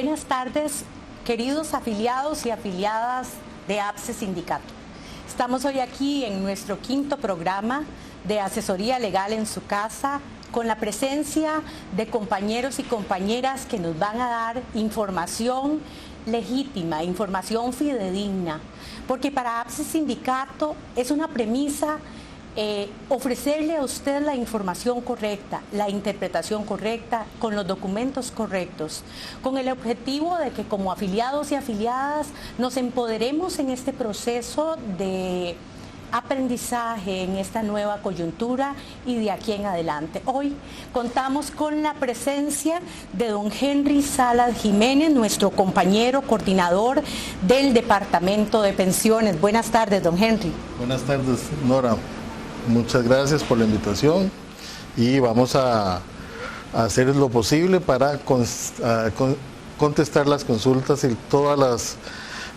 Buenas tardes, queridos afiliados y afiliadas de APSE Sindicato. Estamos hoy aquí en nuestro quinto programa de asesoría legal en su casa, con la presencia de compañeros y compañeras que nos van a dar información legítima, información fidedigna, porque para APSE Sindicato es una premisa ofrecerle a usted la información correcta, la interpretación correcta, con los documentos correctos, con el objetivo de que como afiliados y afiliadas nos empoderemos en este proceso de aprendizaje en esta nueva coyuntura y de aquí en adelante. Hoy contamos con la presencia de don Henry Salas Jiménez, nuestro compañero coordinador del Departamento de Pensiones. Buenas tardes, don Henry. Buenas tardes, Nora. Muchas gracias por la invitación y vamos a hacer lo posible para contestar las consultas y todas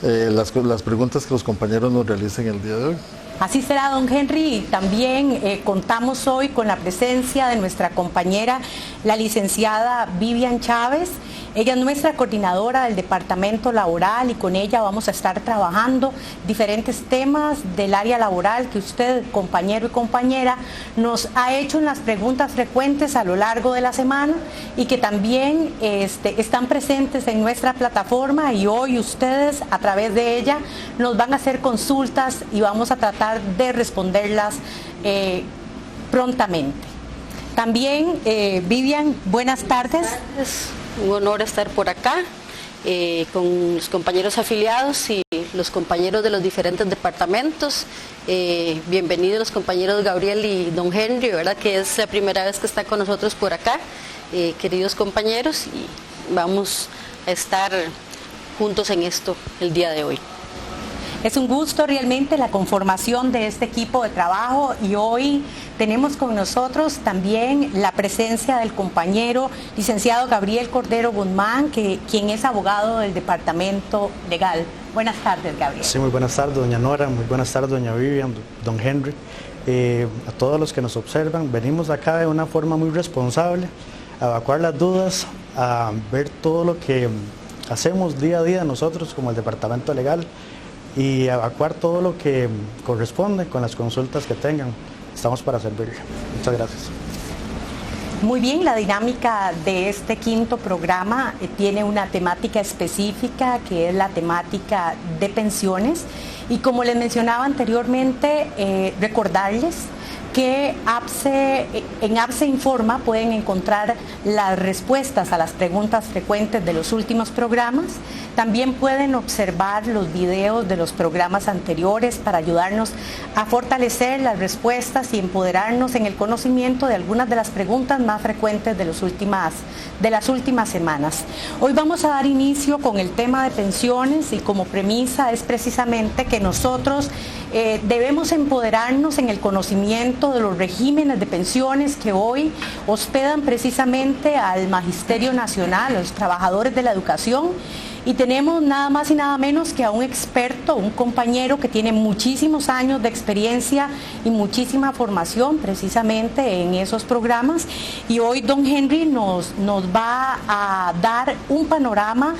las preguntas que los compañeros nos realicen el día de hoy. Así será, don Henry. También contamos hoy con la presencia de nuestra compañera, la licenciada Vivian Chávez. Ella es nuestra coordinadora del Departamento Laboral y con ella vamos a estar trabajando diferentes temas del área laboral que usted, compañero y compañera, nos ha hecho en las preguntas frecuentes a lo largo de la semana y que también están presentes en nuestra plataforma, y hoy ustedes a través de ella nos van a hacer consultas y vamos a tratar de responderlas prontamente. También, Vivian, buenas tardes. Un honor estar por acá con los compañeros afiliados y los compañeros de los diferentes departamentos. Bienvenidos los compañeros Gabriel y don Henry, ¿verdad? Que es la primera vez que está con nosotros por acá. Queridos compañeros, y vamos a estar juntos en esto el día de hoy. Es un gusto realmente la conformación de este equipo de trabajo, y hoy tenemos con nosotros también la presencia del compañero licenciado Gabriel Cordero Guzmán, quien es abogado del Departamento Legal. Buenas tardes, Gabriel. Sí, muy buenas tardes, doña Nora, muy buenas tardes, doña Vivian, don Henry. A todos los que nos observan, venimos acá de una forma muy responsable, a evacuar las dudas, a ver todo lo que hacemos día a día nosotros como el Departamento Legal, y evacuar todo lo que corresponde con las consultas que tengan. Estamos para servirle. Muchas gracias. Muy bien, la dinámica de este quinto programa tiene una temática específica, que es la temática de pensiones, y como les mencionaba anteriormente, recordarles que en APSE Informa pueden encontrar las respuestas a las preguntas frecuentes de los últimos programas. También pueden observar los videos de los programas anteriores para ayudarnos a fortalecer las respuestas y empoderarnos en el conocimiento de algunas de las preguntas más frecuentes de las últimas semanas. Hoy vamos a dar inicio con el tema de pensiones, y como premisa es precisamente que nosotros debemos empoderarnos en el conocimiento de los regímenes de pensiones que hoy hospedan precisamente al Magisterio Nacional, a los trabajadores de la educación. Y tenemos nada más y nada menos que a un experto, un compañero que tiene muchísimos años de experiencia y muchísima formación precisamente en esos programas. Y hoy don Henry nos va a dar un panorama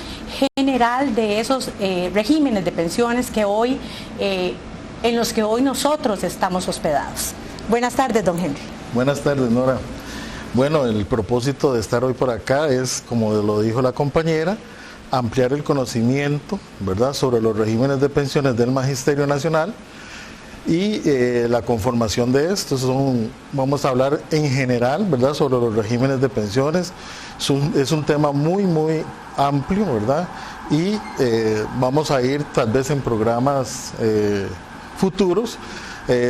general de esos regímenes de pensiones que hoy, en los que hoy nosotros estamos hospedados. Buenas tardes, don Henry. Buenas tardes, Nora. Bueno, el propósito de estar hoy por acá es, como lo dijo la compañera, ampliar el conocimiento, ¿verdad?, sobre los regímenes de pensiones del Magisterio Nacional y la conformación de estos. Vamos a hablar en general, ¿verdad?, sobre los regímenes de pensiones. Es un tema muy, muy amplio, ¿verdad?, y vamos a ir tal vez en programas futuros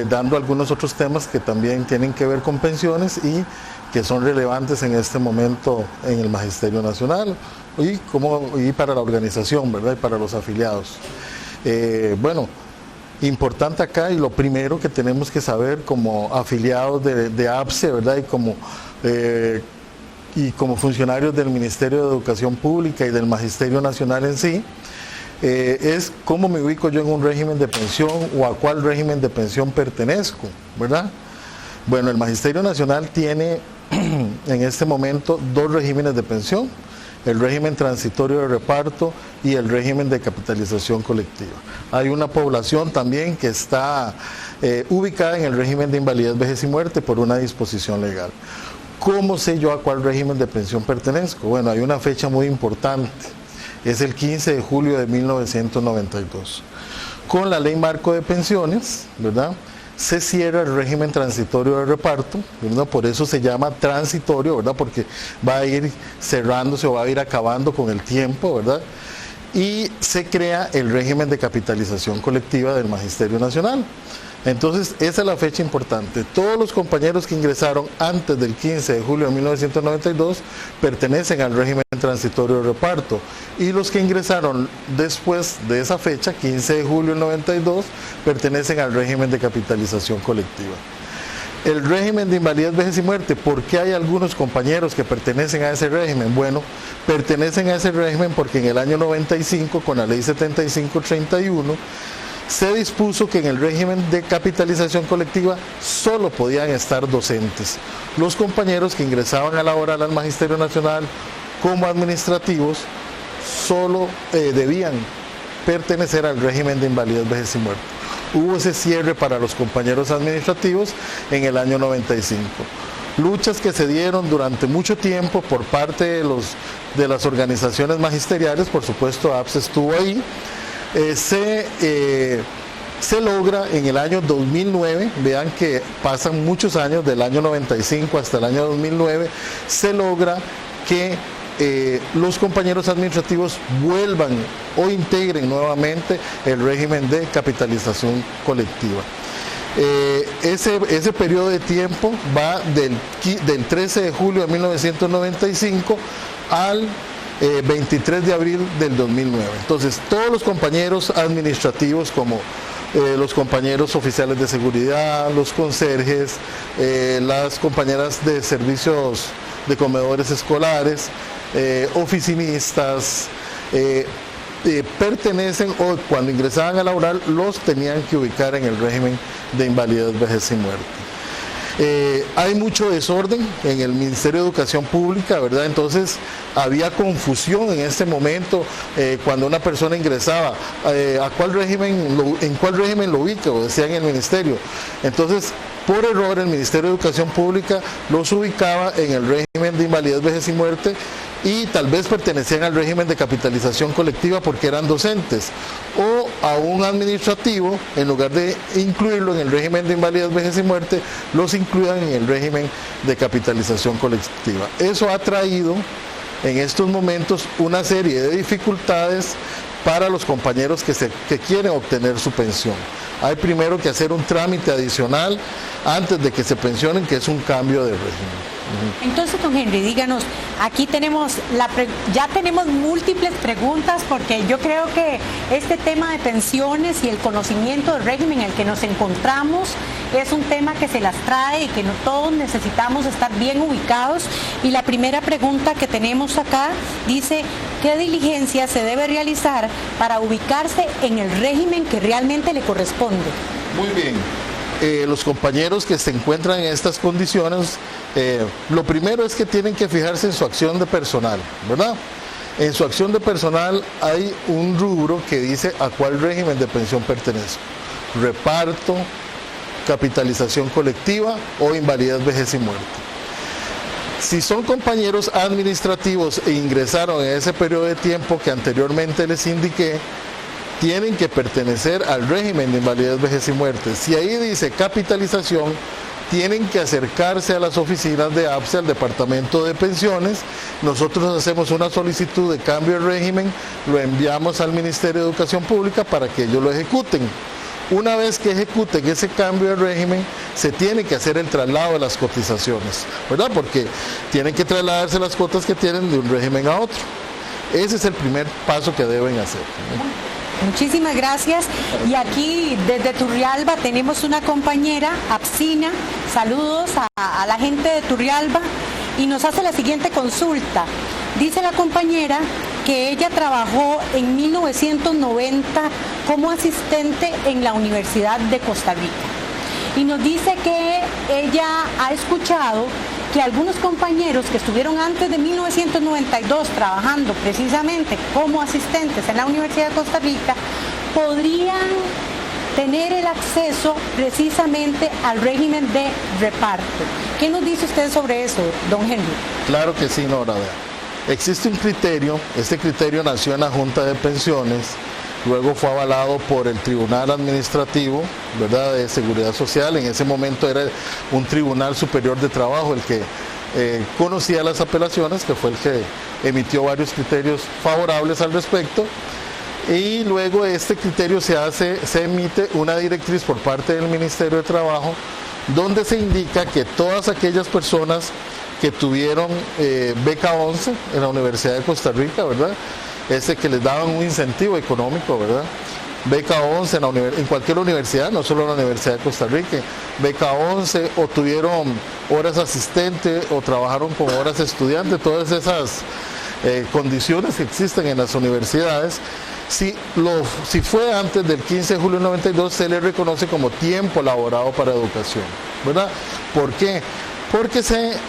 dando algunos otros temas que también tienen que ver con pensiones y que son relevantes en este momento en el Magisterio Nacional y para la organización, ¿verdad?, y para los afiliados. Bueno, importante acá, y lo primero que tenemos que saber como afiliados de APSE, ¿verdad?, y como funcionarios del Ministerio de Educación Pública y del Magisterio Nacional en sí, es cómo me ubico yo en un régimen de pensión o a cuál régimen de pensión pertenezco, ¿verdad? Bueno, el Magisterio Nacional tiene en este momento dos regímenes de pensión. el régimen transitorio de reparto y el régimen de capitalización colectiva. Hay una población también que está ubicada en el régimen de invalidez, vejez y muerte por una disposición legal. ¿Cómo sé yo a cuál régimen de pensión pertenezco? Bueno, hay una fecha muy importante, es el 15 de julio de 1992. Con la Ley Marco de Pensiones, ¿verdad?, se cierra el régimen transitorio de reparto, ¿verdad? Por eso se llama transitorio, ¿verdad?, porque va a ir cerrándose o va a ir acabando con el tiempo, ¿verdad? Y se crea el régimen de capitalización colectiva del Magisterio Nacional. Entonces, esa es la fecha importante. Todos los compañeros que ingresaron antes del 15 de julio de 1992 pertenecen al régimen transitorio de reparto, y los que ingresaron después de esa fecha, 15 de julio del 92, pertenecen al régimen de capitalización colectiva. El régimen de invalidez, vejez y muerte, ¿por qué hay algunos compañeros que pertenecen a ese régimen? Bueno, pertenecen a ese régimen porque en el año 95, con la ley 7531, se dispuso que en el régimen de capitalización colectiva solo podían estar docentes. Los compañeros que ingresaban a laborar al Magisterio Nacional como administrativos solo debían pertenecer al régimen de invalidez, vejez y muerte. Hubo ese cierre para los compañeros administrativos en el año 95. Luchas que se dieron durante mucho tiempo por parte de las organizaciones magisteriales, por supuesto APSE estuvo ahí. Se logra en el año 2009, vean que pasan muchos años, del año 95 hasta el año 2009, se logra que los compañeros administrativos vuelvan o integren nuevamente el régimen de capitalización colectiva. Ese periodo de tiempo va del 13 de julio de 1995 al 23 de abril del 2009. Entonces, todos los compañeros administrativos, como los compañeros oficiales de seguridad, los conserjes, las compañeras de servicios de comedores escolares, oficinistas, pertenecen, o cuando ingresaban a laborar los tenían que ubicar en el régimen de invalidez, vejez y muerte. Hay mucho desorden en el Ministerio de Educación Pública, ¿verdad? Entonces había confusión en este momento cuando una persona ingresaba, en cuál régimen lo ubica, o decía en el ministerio. Entonces, por error, el Ministerio de Educación Pública los ubicaba en el régimen de invalidez, vejez y muerte, y tal vez pertenecían al régimen de capitalización colectiva porque eran docentes, o a un administrativo, en lugar de incluirlo en el régimen de invalidez, vejez y muerte, los incluían en el régimen de capitalización colectiva. Eso ha traído en estos momentos una serie de dificultades para los compañeros que quieren obtener su pensión. Hay primero que hacer un trámite adicional antes de que se pensionen, que es un cambio de régimen. Entonces, don Henry, díganos, aquí ya tenemos múltiples preguntas, porque yo creo que este tema de pensiones y el conocimiento del régimen en el que nos encontramos es un tema que se las trae y que todos necesitamos estar bien ubicados. Y la primera pregunta que tenemos acá dice, ¿qué diligencia se debe realizar para ubicarse en el régimen que realmente le corresponde? Muy bien. Los compañeros que se encuentran en estas condiciones, lo primero es que tienen que fijarse en su acción de personal, ¿verdad? En su acción de personal hay un rubro que dice a cuál régimen de pensión pertenece: reparto, capitalización colectiva o invalidez, vejez y muerte. Si son compañeros administrativos e ingresaron en ese periodo de tiempo que anteriormente les indiqué, tienen que pertenecer al régimen de invalidez, vejez y muerte. Si ahí dice capitalización, tienen que acercarse a las oficinas de APSE, al departamento de pensiones. Nosotros hacemos una solicitud de cambio de régimen, lo enviamos al Ministerio de Educación Pública para que ellos lo ejecuten. Una vez que ejecuten ese cambio de régimen, se tiene que hacer el traslado de las cotizaciones, ¿verdad? Porque tienen que trasladarse las cuotas que tienen de un régimen a otro. Ese es el primer paso que deben hacer, ¿no? Muchísimas gracias. Y aquí desde Turrialba tenemos una compañera, Apsina. Saludos a la gente de Turrialba, y nos hace la siguiente consulta. Dice la compañera que ella trabajó en 1990 como asistente en la Universidad de Costa Rica. Y nos dice que ella ha escuchado que algunos compañeros que estuvieron antes de 1992 trabajando precisamente como asistentes en la Universidad de Costa Rica podrían tener el acceso precisamente al régimen de reparto. ¿Qué nos dice usted sobre eso, don Henry? Claro que sí, Nora. Existe un criterio, este criterio nació en la Junta de Pensiones, luego fue avalado por el Tribunal Administrativo, ¿verdad?, de Seguridad Social. En ese momento era un Tribunal Superior de Trabajo el que conocía las apelaciones, que fue el que emitió varios criterios favorables al respecto. Y luego este criterio se emite una directriz por parte del Ministerio de Trabajo, donde se indica que todas aquellas personas que tuvieron beca 11 en la Universidad de Costa Rica, ¿verdad?, que les daban un incentivo económico, ¿verdad?, beca 11 en cualquier universidad, no solo en la Universidad de Costa Rica, beca 11 o tuvieron horas asistente o trabajaron con horas estudiante, todas esas condiciones que existen en las universidades. Si fue antes del 15 de julio del 92, se le reconoce como tiempo laborado para educación, ¿verdad? ¿Por qué? Porque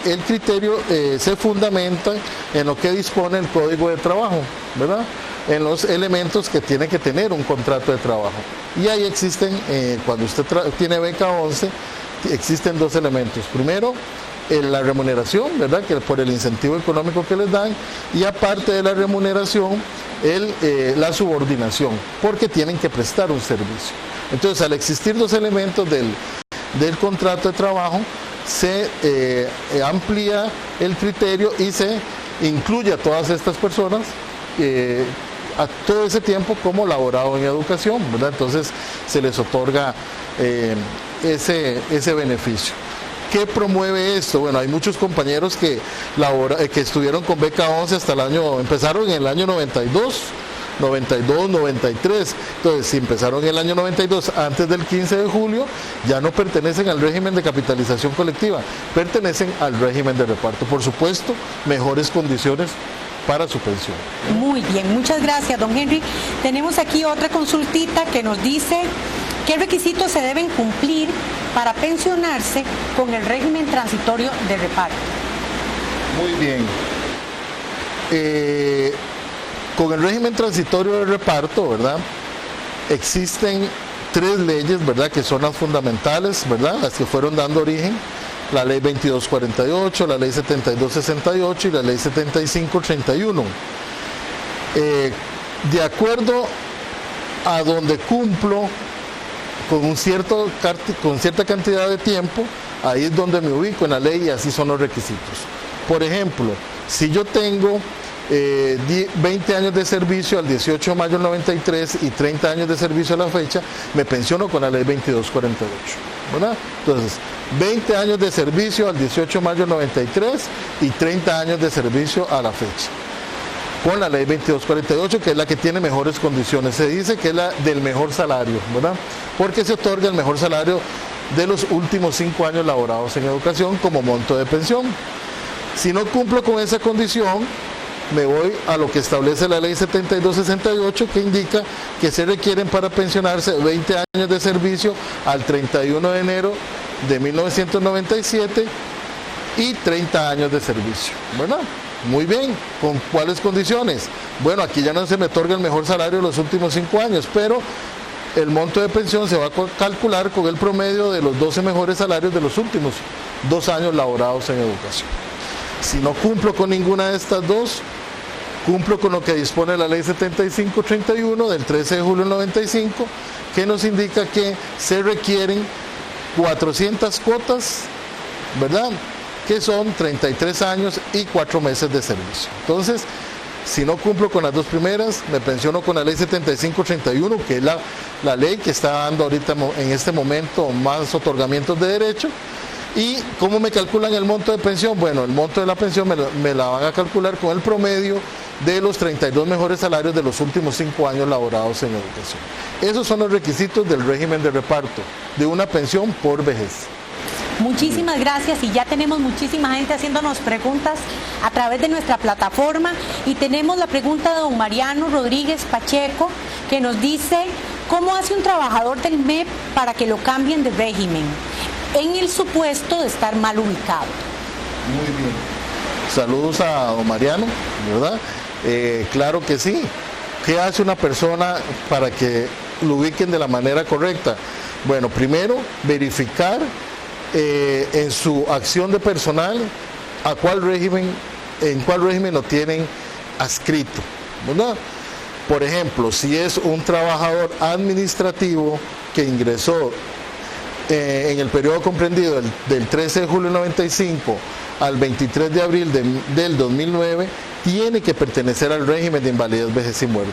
el criterio se fundamenta en lo que dispone el Código de Trabajo, ¿verdad?, en los elementos que tiene que tener un contrato de trabajo. Y ahí existen, cuando usted tiene beca 11, existen dos elementos. Primero, la remuneración, ¿verdad?, que por el incentivo económico que les dan, y aparte de la remuneración, la subordinación, porque tienen que prestar un servicio. Entonces, al existir dos elementos del contrato de trabajo, se amplía el criterio y se incluye a todas estas personas a todo ese tiempo como laborado en educación, ¿verdad? Entonces se les otorga ese beneficio. ¿Qué promueve esto? Bueno, hay muchos compañeros que estuvieron con beca 11 empezaron en el año 92, 93. Entonces, si empezaron en el año 92 antes del 15 de julio, ya no pertenecen al régimen de capitalización colectiva, pertenecen al régimen de reparto. Por supuesto, mejores condiciones para su pensión. Muy bien, muchas gracias, don Henry. Tenemos aquí otra consultita que nos dice: ¿qué requisitos se deben cumplir para pensionarse con el régimen transitorio de reparto? Muy bien. Con el régimen transitorio de reparto, ¿verdad?, existen tres leyes, ¿verdad?, que son las fundamentales, ¿verdad?, las que fueron dando origen: la ley 2248, la ley 7268 y la ley 7531. De acuerdo a donde cumplo con cierta cantidad de tiempo, ahí es donde me ubico en la ley y así son los requisitos. Por ejemplo, si yo tengo 20 años de servicio al 18 de mayo del 93 y 30 años de servicio a la fecha, me pensiono con la ley 2248, ¿verdad? Entonces, 20 años de servicio al 18 de mayo del 93 y 30 años de servicio a la fecha, con la ley 2248, que es la que tiene mejores condiciones. Se dice que es la del mejor salario, ¿verdad?, porque se otorga el mejor salario de los últimos 5 años laborados en educación como monto de pensión. Si no cumplo con esa condición, me voy a lo que establece la ley 7268, que indica que se requieren para pensionarse 20 años de servicio al 31 de enero de 1997 y 30 años de servicio, ¿verdad? Muy bien, ¿con cuáles condiciones? Bueno, aquí ya no se me otorga el mejor salario de los últimos 5 años, pero el monto de pensión se va a calcular con el promedio de los 12 mejores salarios de los últimos 2 años laborados en educación. Si no cumplo con ninguna de estas dos, cumplo con lo que dispone la ley 7531 del 13 de julio del 95, que nos indica que se requieren 400 cuotas, ¿verdad?, que son 33 años y 4 meses de servicio. Entonces, si no cumplo con las dos primeras, me pensiono con la ley 7531, que es la ley que está dando ahorita en este momento más otorgamientos de derecho. ¿Y cómo me calculan el monto de pensión? Bueno, el monto de la pensión me la van a calcular con el promedio de los 32 mejores salarios de los últimos 5 años laborados en educación. Esos son los requisitos del régimen de reparto de una pensión por vejez. Muchísimas gracias, y ya tenemos muchísima gente haciéndonos preguntas a través de nuestra plataforma, y tenemos la pregunta de don Mariano Rodríguez Pacheco, que nos dice: ¿cómo hace un trabajador del MEP para que lo cambien de régimen en el supuesto de estar mal ubicado? Muy bien. Saludos a don Mariano, ¿verdad? Claro que sí. ¿Qué hace una persona para que lo ubiquen de la manera correcta? Bueno, primero, verificar en su acción de personal en cuál régimen lo tienen adscrito, ¿verdad? Por ejemplo, si es un trabajador administrativo que ingresó en el periodo comprendido del 13 de julio del 95 al 23 de abril del 2009, tiene que pertenecer al régimen de invalidez, vejez y muerte.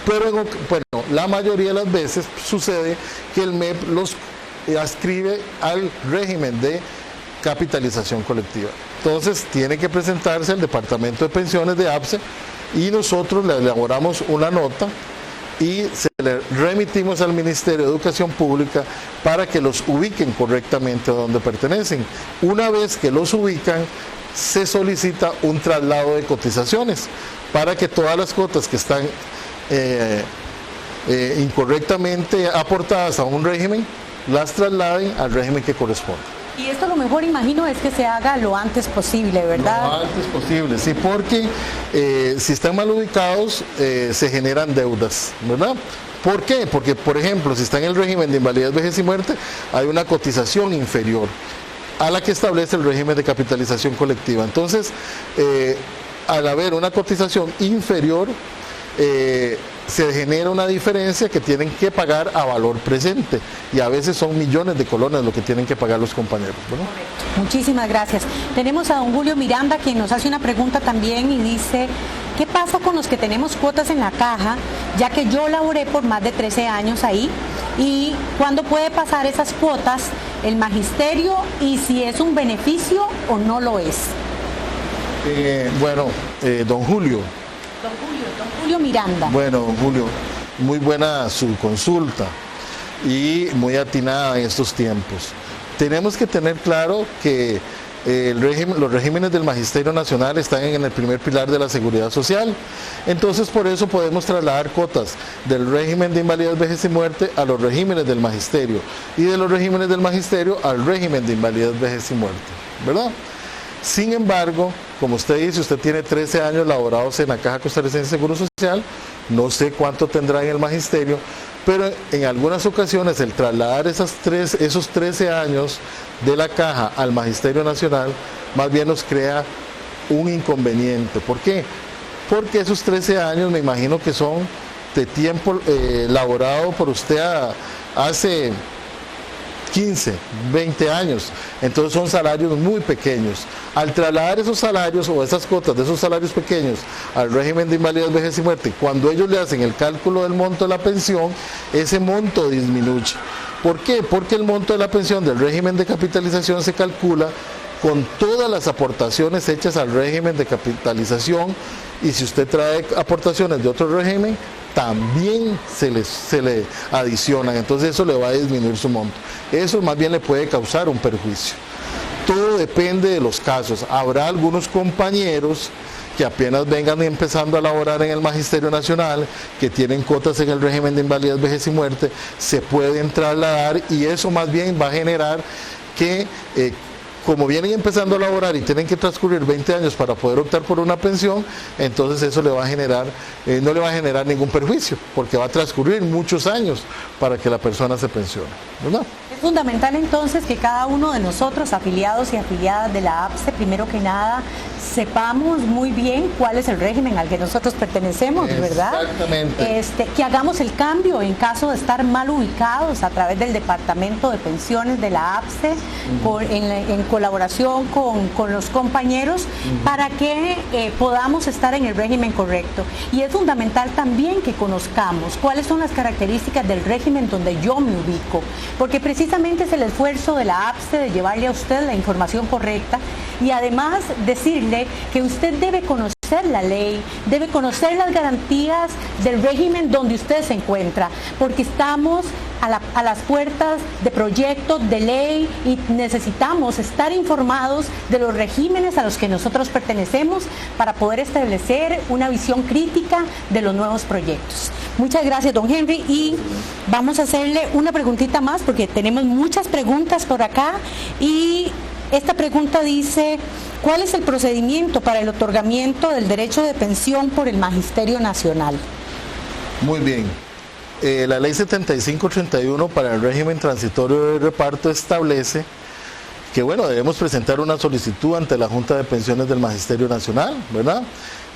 Pero bueno, la mayoría de las veces sucede que el MEP los adscribe al régimen de capitalización colectiva. Entonces tiene que presentarse al Departamento de Pensiones de APSE y nosotros le elaboramos una nota y se le remitimos al Ministerio de Educación Pública para que los ubiquen correctamente a donde pertenecen. Una vez que los ubican, se solicita un traslado de cotizaciones para que todas las cuotas que están incorrectamente aportadas a un régimen las trasladen al régimen que corresponde. Y esto lo mejor, imagino, es que se haga lo antes posible, ¿verdad? Lo antes posible, sí, porque si están mal ubicados se generan deudas, ¿verdad? ¿Por qué? Porque, por ejemplo, si está en el régimen de invalidez, vejez y muerte, hay una cotización inferior a la que establece el régimen de capitalización colectiva. Entonces, al haber una cotización inferior, se genera una diferencia que tienen que pagar a valor presente y a veces son millones de colones lo que tienen que pagar los compañeros, ¿no? Muchísimas gracias. Tenemos a don Julio Miranda, quien nos hace una pregunta también y dice: ¿qué pasa con los que tenemos cuotas en la caja, ya que yo laboré por más de 13 años ahí? ¿Y cuándo puede pasar esas cuotas el magisterio y si es un beneficio o no lo es? Don Julio. Don Julio Miranda. Bueno, don Julio, muy buena su consulta y muy atinada en estos tiempos. Tenemos que tener claro que los regímenes del Magisterio Nacional están en el primer pilar de la Seguridad Social. Entonces, por eso podemos trasladar cuotas del régimen de invalidez, vejez y muerte a los regímenes del Magisterio y de los regímenes del Magisterio al régimen de invalidez, vejez y muerte, ¿verdad? Sin embargo, como usted dice, usted tiene 13 años laborados en la Caja Costarricense de Seguro Social, no sé cuánto tendrá en el Magisterio, pero en algunas ocasiones el trasladar esos 13 años de la Caja al Magisterio Nacional más bien nos crea un inconveniente. ¿Por qué? Porque esos 13 años me imagino que son de tiempo laborado por usted hace 15, 20 años, entonces son salarios muy pequeños. Al trasladar esos salarios o esas cuotas de esos salarios pequeños al régimen de invalidez, vejez y muerte, cuando ellos le hacen el cálculo del monto de la pensión, ese monto disminuye. ¿Por qué? Porque el monto de la pensión del régimen de capitalización se calcula con todas las aportaciones hechas al régimen de capitalización, y si usted trae aportaciones de otro régimen, también se le adicionan, entonces eso le va a disminuir su monto. Eso más bien le puede causar un perjuicio. Todo depende de los casos. Habrá algunos compañeros que apenas vengan empezando a laborar en el Magisterio Nacional, que tienen cuotas en el régimen de invalidez, vejez y muerte, se pueden trasladar y eso más bien va a generar que como vienen empezando a laborar y tienen que transcurrir 20 años para poder optar por una pensión, entonces eso le va a generar, no le va a generar ningún perjuicio, porque va a transcurrir muchos años para que la persona se pensione, ¿verdad? Es fundamental entonces que cada uno de nosotros, afiliados y afiliadas de la APSE, primero que nada, sepamos muy bien cuál es el régimen al que nosotros pertenecemos, ¿verdad? Exactamente. Que hagamos el cambio en caso de estar mal ubicados a través del Departamento de Pensiones de la APSE, en colaboración con los compañeros, para que podamos estar en el régimen correcto. Y es fundamental también que conozcamos cuáles son las características del régimen donde yo me ubico, porque precisamente es el esfuerzo de la APSE de llevarle a usted la información correcta y además decirle que usted debe conocer la ley, debe conocer las garantías del régimen donde usted se encuentra, porque estamos a las puertas de proyectos de ley y necesitamos estar informados de los regímenes a los que nosotros pertenecemos para poder establecer una visión crítica de los nuevos proyectos. Muchas gracias, don Henry, y vamos a hacerle una preguntita más porque tenemos muchas preguntas por acá y Esta pregunta dice, ¿cuál es el procedimiento para el otorgamiento del derecho de pensión por el Magisterio Nacional? Muy bien. La ley 7531 para el régimen transitorio de reparto establece que, bueno, debemos presentar una solicitud ante la Junta de Pensiones del Magisterio Nacional, ¿verdad?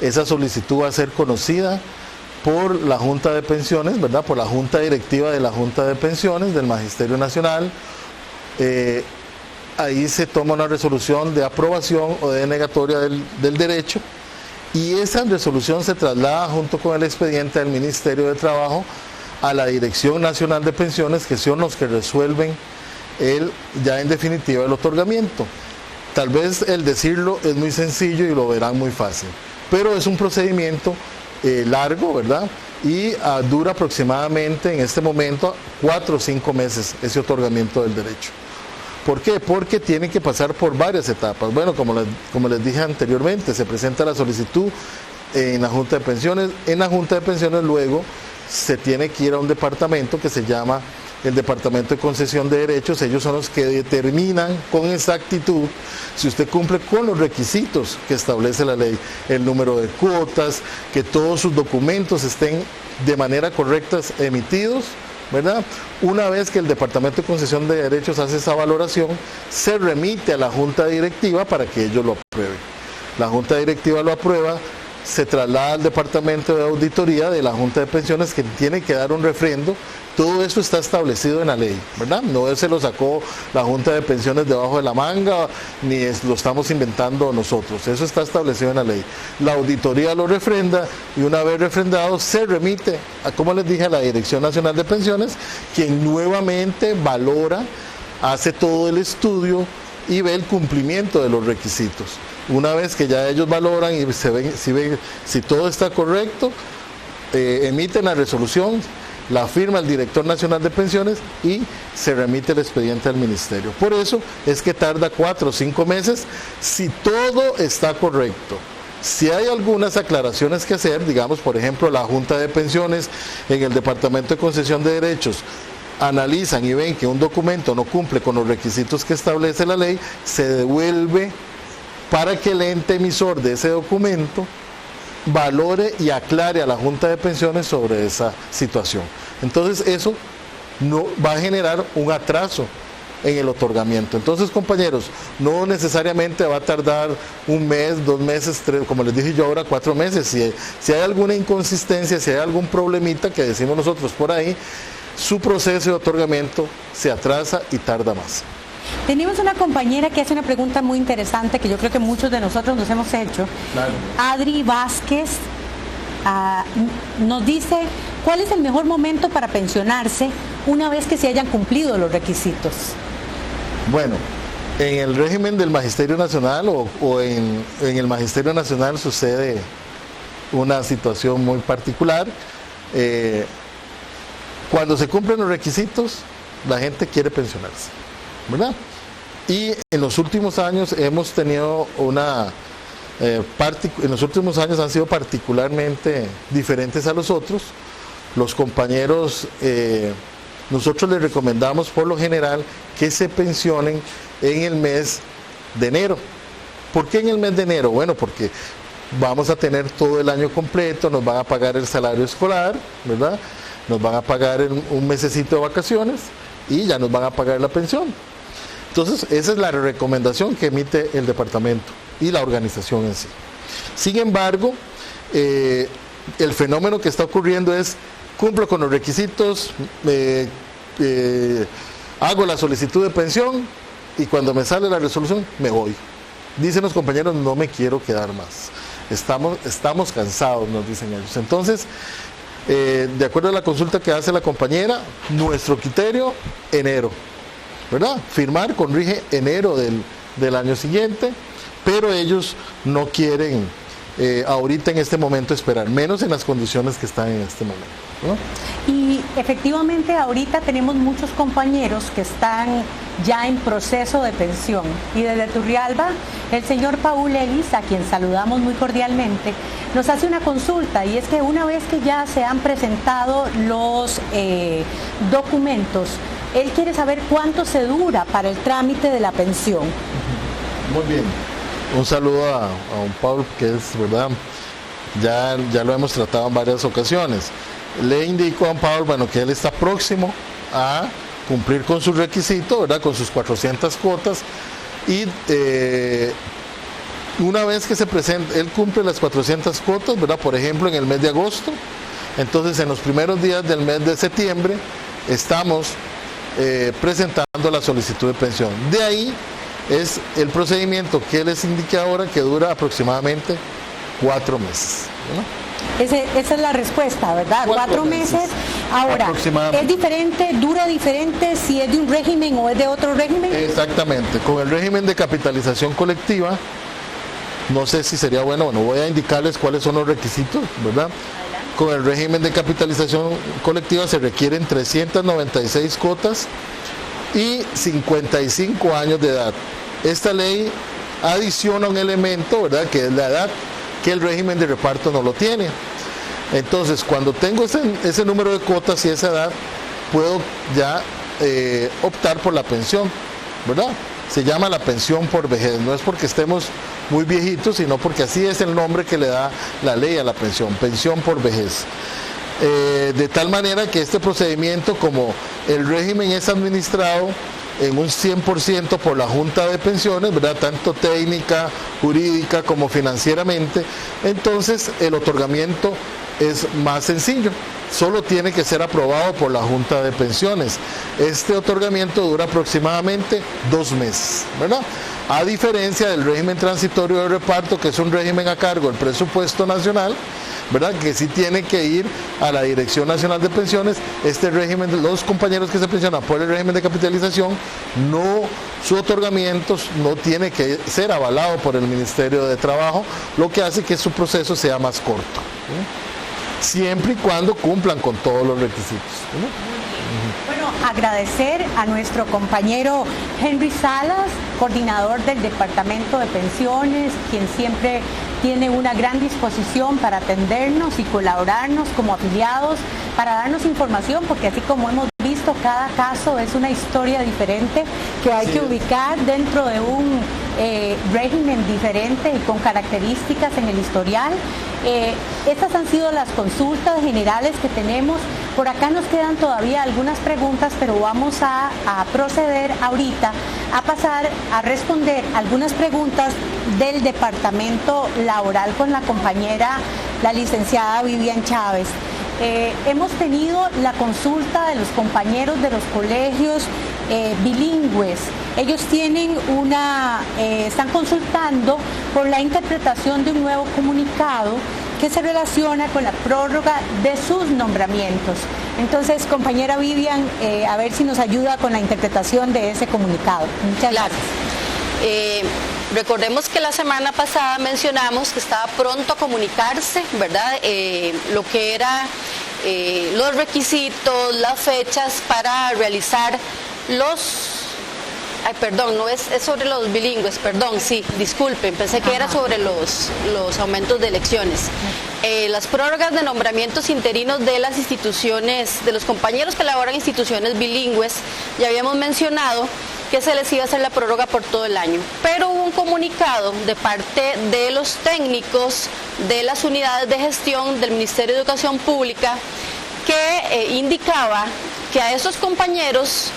Esa solicitud va a ser conocida por la Junta de Pensiones, ¿verdad? Por la Junta Directiva de la Junta de Pensiones del Magisterio Nacional. Ahí se toma una resolución de aprobación o de denegatoria del derecho, y esa resolución se traslada junto con el expediente del Ministerio de Trabajo a la Dirección Nacional de Pensiones, que son los que resuelven ya en definitiva el otorgamiento. Tal vez el decirlo es muy sencillo y lo verán muy fácil, pero es un procedimiento largo, ¿verdad? Y dura aproximadamente en este momento 4 o 5 meses ese otorgamiento del derecho. ¿Por qué? Porque tiene que pasar por varias etapas. Bueno, como les dije anteriormente, se presenta la solicitud en la Junta de Pensiones. En la Junta de Pensiones luego se tiene que ir a un departamento que se llama el Departamento de Concesión de Derechos. Ellos son los que determinan con exactitud si usted cumple con los requisitos que establece la ley, el número de cuotas, que todos sus documentos estén de manera correcta emitidos, ¿verdad? Una vez que el Departamento de Concesión de Derechos hace esa valoración, se remite a la Junta Directiva para que ellos lo aprueben. La Junta Directiva lo aprueba, se traslada al Departamento de Auditoría de la Junta de Pensiones, que tiene que dar un refrendo. Todo eso está establecido en la ley, ¿verdad? No se lo sacó la Junta de Pensiones debajo de la manga, ni lo estamos inventando nosotros. Eso está establecido en la ley. La auditoría lo refrenda, y una vez refrendado se remite, como les dije, a la Dirección Nacional de Pensiones, quien nuevamente valora, hace todo el estudio y ve el cumplimiento de los requisitos. Una vez que ya ellos valoran y si todo está correcto, emiten la resolución, la firma el Director Nacional de Pensiones y se remite el expediente al Ministerio. Por eso es que tarda 4 o 5 meses si todo está correcto. Si hay algunas aclaraciones que hacer, digamos, por ejemplo, la Junta de Pensiones en el Departamento de Concesión de Derechos analizan y ven que un documento no cumple con los requisitos que establece la ley, se devuelve para que el ente emisor de ese documento valore y aclare a la Junta de Pensiones sobre esa situación. Entonces eso no va a generar un atraso en el otorgamiento. Entonces, compañeros, no necesariamente va a tardar 1 mes, 2 meses, 3, como les dije yo ahora, 4 meses. Si hay alguna inconsistencia, si hay algún problemita que decimos nosotros por ahí, su proceso de otorgamiento se atrasa y tarda más. Tenemos una compañera que hace una pregunta muy interesante que yo creo que muchos de nosotros nos hemos hecho. Claro. Adri Vázquez nos dice, ¿cuál es el mejor momento para pensionarse una vez que se hayan cumplido los requisitos? Bueno, en el régimen del Magisterio Nacional o en el Magisterio Nacional sucede una situación muy particular. Cuando se cumplen los requisitos, la gente quiere pensionarse, ¿verdad? Y en los últimos años hemos tenido en los últimos años han sido particularmente diferentes a los otros. Los compañeros, nosotros les recomendamos por lo general que se pensionen en el mes de enero. ¿Por qué en el mes de enero? Bueno, porque vamos a tener todo el año completo, nos van a pagar el salario escolar, ¿verdad? Nos van a pagar un mesecito de vacaciones y ya nos van a pagar la pensión. Entonces, esa es la recomendación que emite el departamento y la organización en sí. Sin embargo, el fenómeno que está ocurriendo es, cumplo con los requisitos, hago la solicitud de pensión y cuando me sale la resolución, me voy. Dicen los compañeros, no me quiero quedar más. Estamos cansados, nos dicen ellos. Entonces, de acuerdo a la consulta que hace la compañera, nuestro criterio, enero, ¿verdad? Firmar con rige enero del año siguiente, pero ellos no quieren ahorita en este momento esperar, menos en las condiciones que están en este momento, ¿no? Y efectivamente ahorita tenemos muchos compañeros que están ya en proceso de pensión, y desde Turrialba el señor Paul Ellis, a quien saludamos muy cordialmente, nos hace una consulta, y es que una vez que ya se han presentado los documentos, él quiere saber cuánto se dura para el trámite de la pensión. Muy bien. Un saludo a don Pablo, que es, ¿verdad? Ya lo hemos tratado en varias ocasiones. Le indico a don Pablo, bueno, que él está próximo a cumplir con su requisito, ¿verdad? Con sus 400 cuotas. Y una vez que se presente, él cumple las 400 cuotas, ¿verdad? Por ejemplo, en el mes de agosto. Entonces, en los primeros días del mes de septiembre, estamos presentando la solicitud de pensión. De ahí es el procedimiento que les indiqué ahora, que dura aproximadamente 4 meses. ¿No? Esa es la respuesta, ¿verdad? 4 meses. Ahora, ¿es diferente, dura diferente si es de un régimen o es de otro régimen? Exactamente. Con el régimen de capitalización colectiva, no sé si sería bueno, voy a indicarles cuáles son los requisitos, ¿verdad? Con el régimen de capitalización colectiva se requieren 396 cuotas y 55 años de edad. Esta ley adiciona un elemento, ¿verdad?, que es la edad, que el régimen de reparto no lo tiene. Entonces, cuando tengo ese número de cuotas y esa edad, puedo ya optar por la pensión, ¿verdad? Se llama la pensión por vejez, no es porque estemos muy viejitos, sino porque así es el nombre que le da la ley a la pensión por vejez. De tal manera que este procedimiento, como el régimen es administrado en un 100% por la Junta de Pensiones, ¿verdad?, tanto técnica, jurídica como financieramente, entonces el otorgamiento es más sencillo, solo tiene que ser aprobado por la Junta de Pensiones. Este otorgamiento dura aproximadamente 2 meses, ¿verdad? A diferencia del régimen transitorio de reparto, que es un régimen a cargo del presupuesto nacional, ¿verdad?, que sí tiene que ir a la Dirección Nacional de Pensiones. Este régimen, los compañeros que se pensionan por el régimen de capitalización, su otorgamiento no tiene que ser avalado por el Ministerio de Trabajo, lo que hace que su proceso sea más corto, siempre y cuando cumplan con todos los requisitos. Bueno, agradecer a nuestro compañero Henry Salas, coordinador del Departamento de Pensiones, quien siempre tiene una gran disposición para atendernos y colaborarnos como afiliados, para darnos información, porque así como hemos visto, cada caso es una historia diferente que hay que ubicar dentro de un régimen diferente y con características en el historial. Estas han sido las consultas generales que tenemos. Por acá nos quedan todavía algunas preguntas, pero vamos a proceder ahorita a pasar a responder algunas preguntas del Departamento Laboral con la compañera, la licenciada Vivian Chávez. Hemos tenido la consulta de los compañeros de los colegios bilingües. Ellos tienen están consultando por la interpretación de un nuevo comunicado que se relaciona con la prórroga de sus nombramientos. Entonces, compañera Vivian, a ver si nos ayuda con la interpretación de ese comunicado. Muchas gracias. Recordemos que la semana pasada mencionamos que estaba pronto a comunicarse, ¿verdad?, lo que era los requisitos, las fechas para realizar es sobre los bilingües, disculpen, pensé que era sobre los aumentos de elecciones. Las prórrogas de nombramientos interinos de las instituciones, de los compañeros que laboran en instituciones bilingües, ya habíamos mencionado que se les iba a hacer la prórroga por todo el año, pero hubo un comunicado de parte de los técnicos de las unidades de gestión del Ministerio de Educación Pública que indicaba que a esos compañeros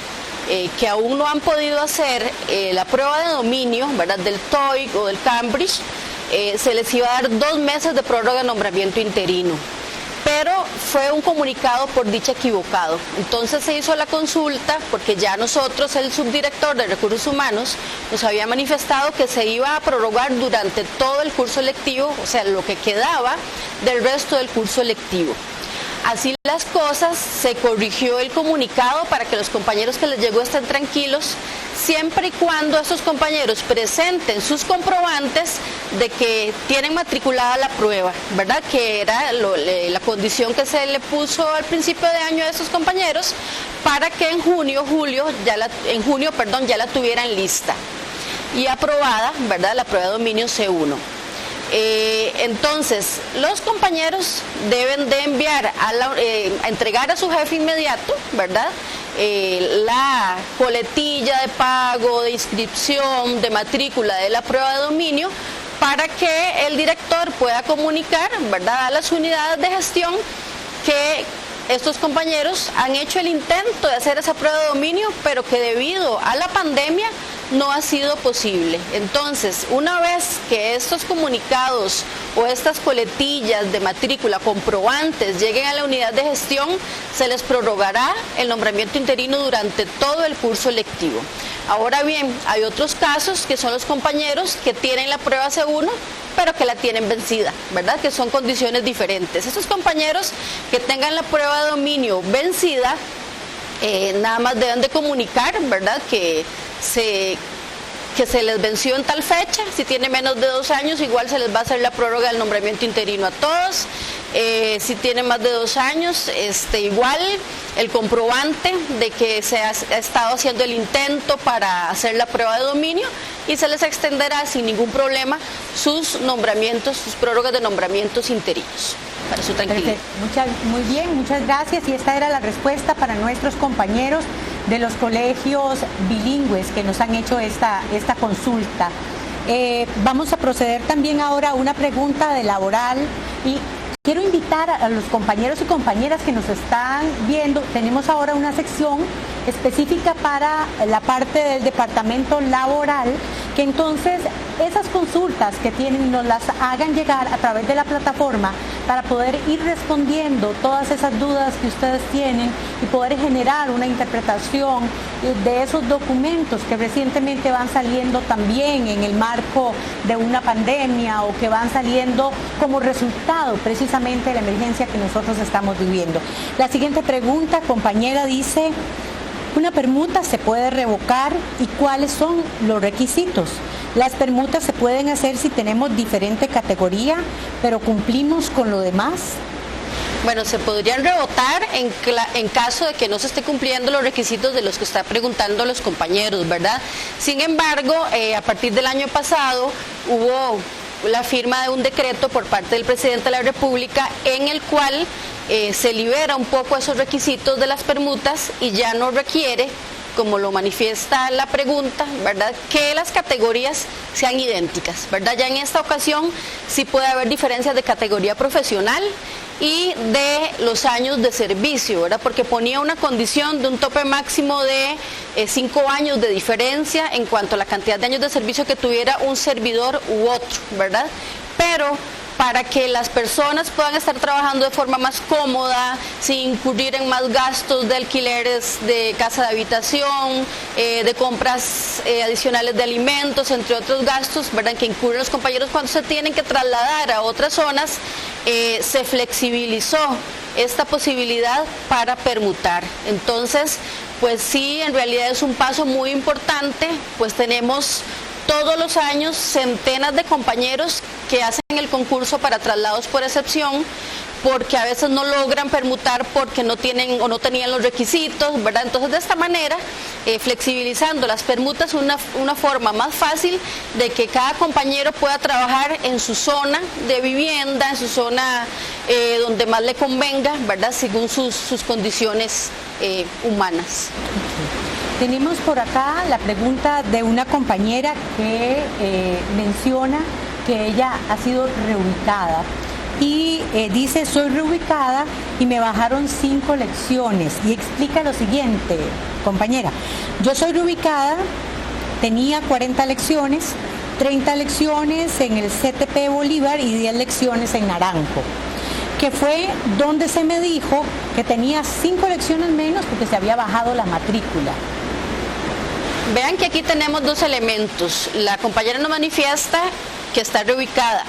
que aún no han podido hacer la prueba de dominio, ¿verdad?, del TOEIC o del Cambridge, se les iba a dar 2 meses de prórroga de nombramiento interino. Pero fue un comunicado por dicha equivocado. Entonces se hizo la consulta porque ya nosotros, el subdirector de Recursos Humanos, nos había manifestado que se iba a prorrogar durante todo el curso lectivo, o sea, lo que quedaba del resto del curso lectivo. Así las cosas, se corrigió el comunicado para que los compañeros que les llegó estén tranquilos, siempre y cuando esos compañeros presenten sus comprobantes de que tienen matriculada la prueba, ¿verdad?, que era la condición que se le puso al principio de año a esos compañeros para que en junio ya la tuvieran lista y aprobada, ¿verdad?, la prueba de dominio C1. Entonces, los compañeros deben de enviar, a entregar a su jefe inmediato, ¿verdad?, la coletilla de pago, de inscripción, de matrícula de la prueba de dominio, para que el director pueda comunicar, ¿verdad?, a las unidades de gestión que estos compañeros han hecho el intento de hacer esa prueba de dominio, pero que debido a la pandemia no ha sido posible. Entonces, una vez que estos comunicados o estas coletillas de matrícula comprobantes lleguen a la unidad de gestión, se les prorrogará el nombramiento interino durante todo el curso lectivo. Ahora bien, hay otros casos que son los compañeros que tienen la prueba C1, pero que la tienen vencida, ¿verdad?, que son condiciones diferentes. Estos compañeros que tengan la prueba de dominio vencida, nada más deben de comunicar, ¿verdad?, que se les venció en tal fecha. Si tiene menos de 2 años, igual se les va a hacer la prórroga del nombramiento interino a todos. Si tiene más de 2 años, igual el comprobante de que se ha estado haciendo el intento para hacer la prueba de dominio, y se les extenderá sin ningún problema sus nombramientos, sus prórrogas de nombramientos interinos, para su tranquilidad. Muy bien, muchas gracias. Y esta era la respuesta para nuestros compañeros de los colegios bilingües que nos han hecho esta consulta. Vamos a proceder también ahora a una pregunta de laboral, y quiero invitar a los compañeros y compañeras que nos están viendo. Tenemos ahora una sección específica para la parte del departamento laboral, que entonces esas consultas que tienen nos las hagan llegar a través de la plataforma para poder ir respondiendo todas esas dudas que ustedes tienen y poder generar una interpretación de esos documentos que recientemente van saliendo también en el marco de una pandemia, o que van saliendo como resultado precisamente de la emergencia que nosotros estamos viviendo. La siguiente pregunta, compañera, dice: ¿una permuta se puede revocar y cuáles son los requisitos? Las permutas se pueden hacer si tenemos diferente categoría, pero cumplimos con lo demás. Bueno, se podrían rebotar en caso de que no se esté cumpliendo los requisitos de los que está preguntando los compañeros, ¿verdad? Sin embargo, a partir del año pasado hubo la firma de un decreto por parte del presidente de la República, en el cual se libera un poco esos requisitos de las permutas y ya no requiere, como lo manifiesta la pregunta, ¿verdad?, que las categorías sean idénticas, ¿verdad? Ya en esta ocasión sí puede haber diferencias de categoría profesional y de los años de servicio, ¿verdad?, porque ponía una condición de un tope máximo de 5 años de diferencia en cuanto a la cantidad de años de servicio que tuviera un servidor u otro, ¿verdad? Pero para que las personas puedan estar trabajando de forma más cómoda, sin incurrir en más gastos de alquileres de casa de habitación, de compras adicionales de alimentos, entre otros gastos, ¿verdad?, que incurren los compañeros cuando se tienen que trasladar a otras zonas, se flexibilizó esta posibilidad para permutar. Entonces, pues sí, en realidad es un paso muy importante, pues tenemos todos los años centenas de compañeros que hacen el concurso para traslados por excepción, porque a veces no logran permutar porque no tienen o no tenían los requisitos, ¿verdad? Entonces, de esta manera, flexibilizando las permutas, una forma más fácil de que cada compañero pueda trabajar en su zona de vivienda, en su zona donde más le convenga, ¿verdad?, según sus condiciones humanas. Tenemos por acá la pregunta de una compañera que menciona que ella ha sido reubicada y dice: soy reubicada y me bajaron 5 lecciones, y explica lo siguiente, compañera: yo soy reubicada, tenía 40 lecciones, 30 lecciones en el CTP Bolívar y 10 lecciones en Naranjo, que fue donde se me dijo que tenía 5 lecciones menos porque se había bajado la matrícula. Vean que aquí tenemos 2 elementos. La compañera nos manifiesta que está reubicada,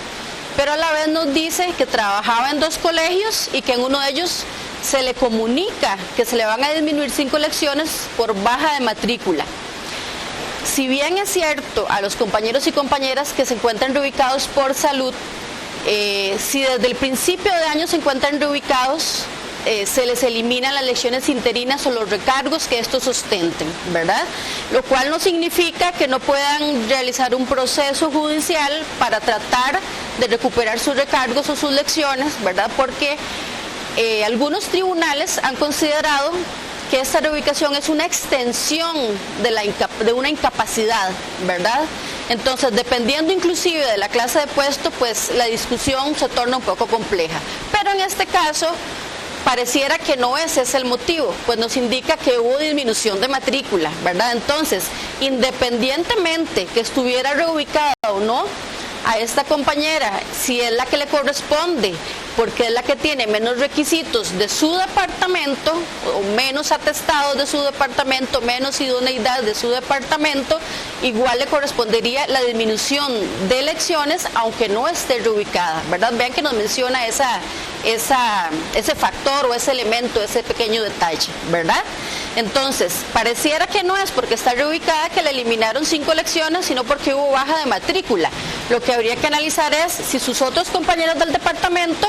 pero a la vez nos dice que trabajaba en 2 colegios y que en uno de ellos se le comunica que se le van a disminuir 5 lecciones por baja de matrícula. Si bien es cierto a los compañeros y compañeras que se encuentran reubicados por salud, si desde el principio de año se encuentran reubicados, se les eliminan las lecciones interinas o los recargos que estos sustenten, ¿verdad? Lo cual no significa que no puedan realizar un proceso judicial para tratar de recuperar sus recargos o sus lecciones, ¿verdad? Porque algunos tribunales han considerado que esta reubicación es una extensión de una incapacidad, ¿verdad? Entonces, dependiendo inclusive de la clase de puesto, pues la discusión se torna un poco compleja. Pero en este caso, pareciera que no ese es el motivo, pues nos indica que hubo disminución de matrícula, ¿verdad? Entonces, independientemente que estuviera reubicada o no, a esta compañera, si es la que le corresponde, porque es la que tiene menos requisitos de su departamento, o menos atestados de su departamento, menos idoneidad de su departamento, igual le correspondería la disminución de elecciones, aunque no esté reubicada, ¿verdad? Vean que nos menciona ese factor o ese elemento, ese pequeño detalle, ¿verdad? Entonces, pareciera que no es porque está reubicada que le eliminaron 5 elecciones, sino porque hubo baja de matrícula. Lo que habría que analizar es si sus otros compañeros del departamento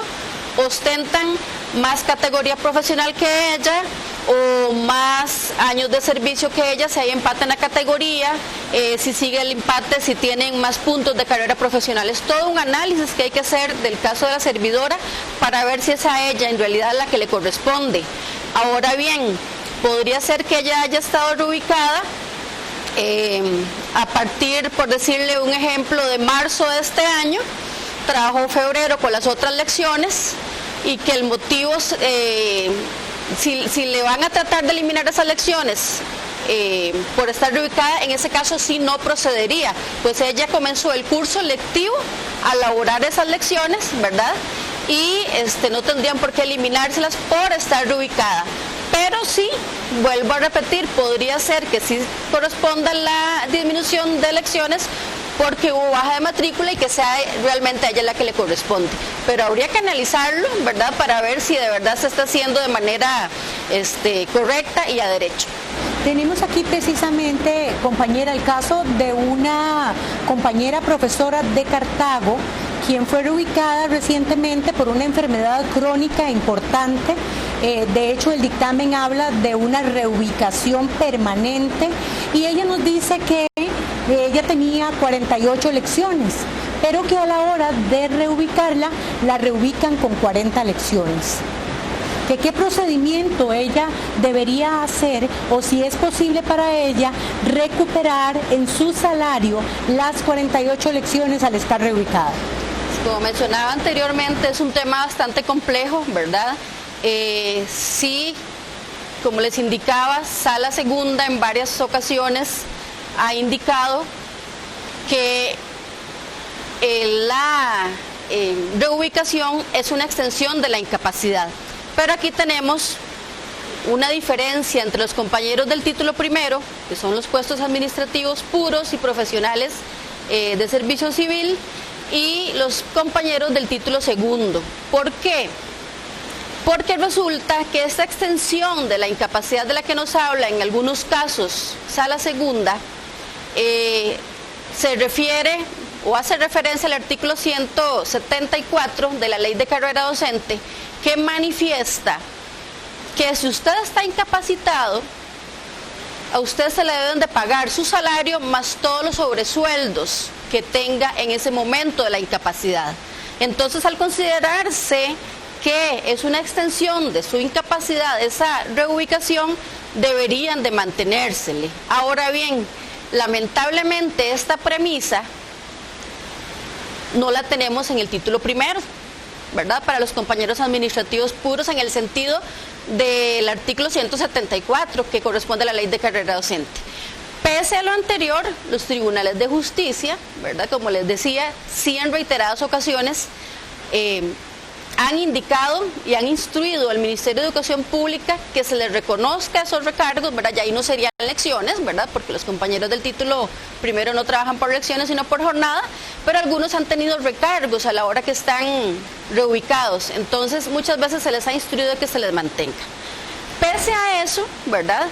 ostentan más categoría profesional que ella o más años de servicio que ella, si hay empate en la categoría, si sigue el empate, si tienen más puntos de carrera profesional. Es todo un análisis que hay que hacer del caso de la servidora para ver si es a ella en realidad la que le corresponde. Ahora bien, podría ser que ella haya estado reubicada a partir, por decirle un ejemplo, de marzo de este año, trabajó en febrero con las otras lecciones y que el motivo, si le van a tratar de eliminar esas lecciones por estar reubicada, en ese caso sí no procedería, pues ella comenzó el curso lectivo a elaborar esas lecciones, ¿verdad? Y no tendrían por qué eliminárselas por estar reubicada. Pero sí, vuelvo a repetir, podría ser que sí corresponda la disminución de elecciones porque hubo baja de matrícula y que sea realmente a ella la que le corresponde. Pero habría que analizarlo, ¿verdad?, para ver si de verdad se está haciendo de manera correcta y a derecho. Tenemos aquí precisamente, compañera, el caso de una compañera profesora de Cartago, quien fue reubicada recientemente por una enfermedad crónica importante. De hecho, el dictamen habla de una reubicación permanente y ella nos dice que ella tenía 48 lecciones, pero que a la hora de reubicarla, la reubican con 40 lecciones. ¿Qué procedimiento ella debería hacer o si es posible para ella recuperar en su salario las 48 lecciones al estar reubicada? Como mencionaba anteriormente, es un tema bastante complejo, ¿verdad? Sí, como les indicaba, Sala Segunda en varias ocasiones ha indicado que la reubicación es una extensión de la incapacidad. Pero aquí tenemos una diferencia entre los compañeros del título primero, que son los puestos administrativos puros y profesionales de servicio civil, y los compañeros del título segundo. ¿Por qué? Porque resulta que esta extensión de la incapacidad de la que nos habla en algunos casos Sala Segunda se refiere o hace referencia al artículo 174 de la Ley de Carrera Docente, que manifiesta que si usted está incapacitado, a usted se le deben de pagar su salario más todos los sobresueldos que tenga en ese momento de la incapacidad. Entonces, al considerarse que es una extensión de su incapacidad, esa reubicación, deberían de mantenérsele. Ahora bien, lamentablemente esta premisa no la tenemos en el título primero, ¿verdad? Para los compañeros administrativos puros, en el sentido del artículo 174 que corresponde a la Ley de Carrera Docente. Pese a lo anterior, los tribunales de justicia, ¿verdad?, como les decía, sí en reiteradas ocasiones han indicado y han instruido al Ministerio de Educación Pública que se les reconozca esos recargos, ¿verdad? Y ahí no serían lecciones, ¿verdad?, porque los compañeros del título primero no trabajan por lecciones sino por jornada, pero algunos han tenido recargos a la hora que están reubicados. Entonces, muchas veces se les ha instruido que se les mantenga. Pese a eso, ¿verdad?,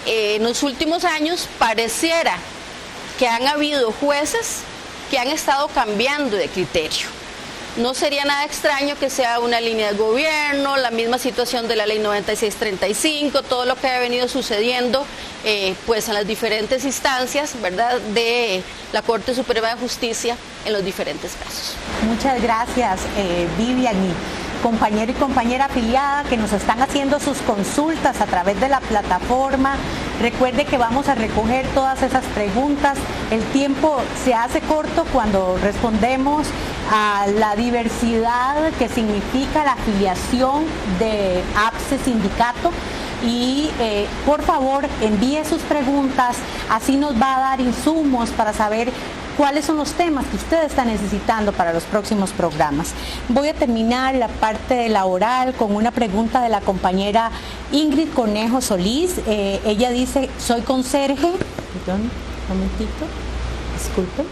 en los últimos años pareciera que han habido jueces que han estado cambiando de criterio. No sería nada extraño que sea una línea de gobierno, la misma situación de la Ley 9635, todo lo que ha venido sucediendo pues en las diferentes instancias, ¿verdad?, de la Corte Suprema de Justicia en los diferentes casos. Muchas gracias, Vivian. compañero y compañera afiliada que nos están haciendo sus consultas a través de la plataforma. Recuerde que vamos a recoger todas esas preguntas. El tiempo se hace corto cuando respondemos a la diversidad que significa la afiliación de APSE Sindicato. Y por favor envíe sus preguntas, así nos va a dar insumos para saber cuáles son los temas que usted está necesitando para los próximos programas. Voy a terminar la parte de la oral con una pregunta de la compañera Ingrid Conejo Solís. Ella dice, soy conserje, perdón, un momentito, disculpe.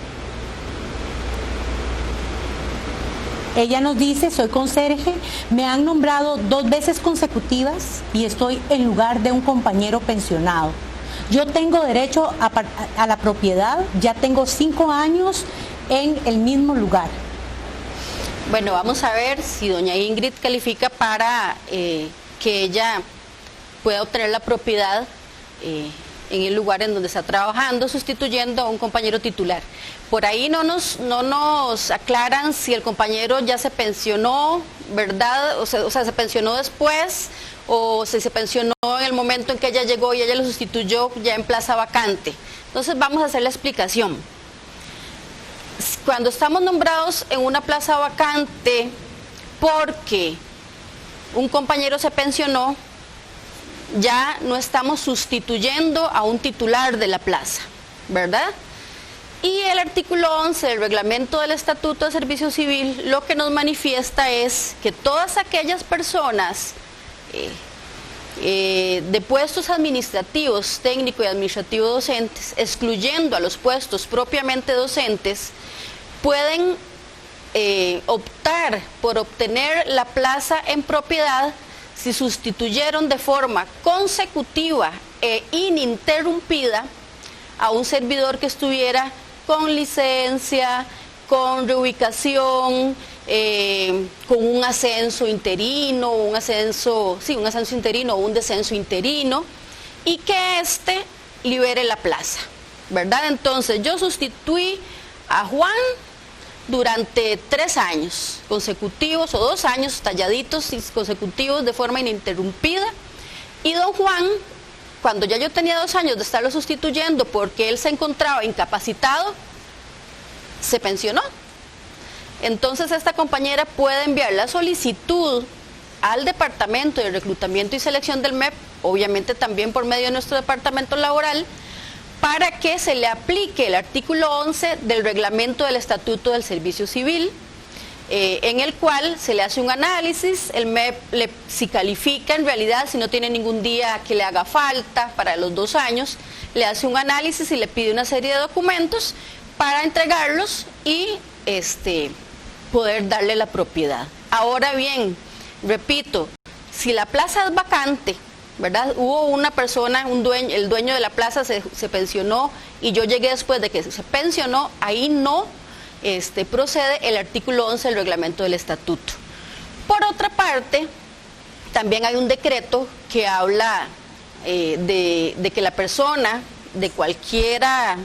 Ella nos dice, soy conserje, me han nombrado 2 veces consecutivas y estoy en lugar de un compañero pensionado. Yo tengo derecho a la propiedad, ya tengo 5 años en el mismo lugar. Bueno, vamos a ver si doña Ingrid califica para que ella pueda obtener la propiedad en el lugar en donde está trabajando, sustituyendo a un compañero titular. Por ahí no nos aclaran si el compañero ya se pensionó, ¿verdad? O sea, se pensionó después, o si se pensionó en el momento en que ella llegó y ella lo sustituyó ya en plaza vacante. Entonces vamos a hacer la explicación. Cuando estamos nombrados en una plaza vacante porque un compañero se pensionó, ya no estamos sustituyendo a un titular de la plaza, ¿verdad? Y el artículo 11 del reglamento del Estatuto de Servicio Civil lo que nos manifiesta es que todas aquellas personas de puestos administrativos, técnico y administrativo docentes, excluyendo a los puestos propiamente docentes, pueden optar por obtener la plaza en propiedad si sustituyeron de forma consecutiva e ininterrumpida a un servidor que estuviera con licencia, con reubicación, con un ascenso interino, un ascenso interino o un descenso interino, y que éste libere la plaza, ¿verdad? Entonces yo sustituí a Juan durante 3 años consecutivos o 2 años talladitos y consecutivos de forma ininterrumpida, y don Juan, cuando ya yo tenía 2 años de estarlo sustituyendo porque él se encontraba incapacitado, se pensionó. Entonces esta compañera puede enviar la solicitud al Departamento de Reclutamiento y Selección del MEP, obviamente también por medio de nuestro departamento laboral, para que se le aplique el artículo 11 del reglamento del Estatuto del Servicio Civil, en el cual se le hace un análisis, el MEP si califica en realidad, si no tiene ningún día que le haga falta para los 2 años, le hace un análisis y le pide una serie de documentos para entregarlos y poder darle la propiedad. Ahora bien, repito, si la plaza es vacante, ¿verdad? Hubo una persona, el dueño de la plaza se pensionó y yo llegué después de que se pensionó, ahí no procede el artículo 11 del reglamento del estatuto. Por otra parte, también hay un decreto que habla de que la persona de cualquiera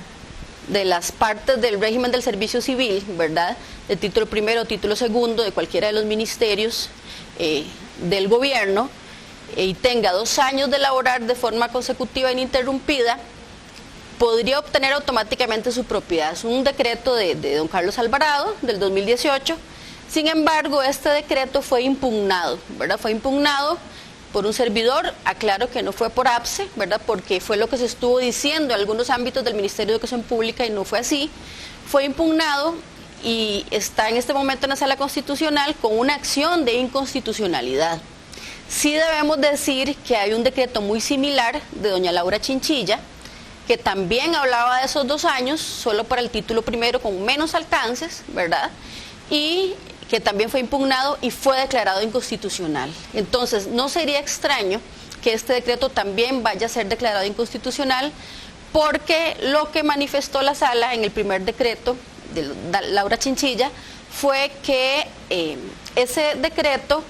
de las partes del régimen del servicio civil, ¿verdad?, de título primero o título segundo de cualquiera de los ministerios del gobierno, y tenga 2 años de laborar de forma consecutiva e ininterrumpida, podría obtener automáticamente su propiedad. Es un decreto de don Carlos Alvarado del 2018. Sin embargo, este decreto fue impugnado, ¿verdad? Fue impugnado por un servidor, aclaro que no fue por APSE, ¿verdad?, porque fue lo que se estuvo diciendo en algunos ámbitos del Ministerio de Educación Pública y no fue así. Fue impugnado y está en este momento en la Sala Constitucional con una acción de inconstitucionalidad. Sí debemos decir que hay un decreto muy similar de doña Laura Chinchilla, que también hablaba de esos 2 años, solo para el título primero con menos alcances, ¿verdad?, y que también fue impugnado y fue declarado inconstitucional. Entonces, no sería extraño que este decreto también vaya a ser declarado inconstitucional, porque lo que manifestó la Sala en el primer decreto de Laura Chinchilla fue que ese decreto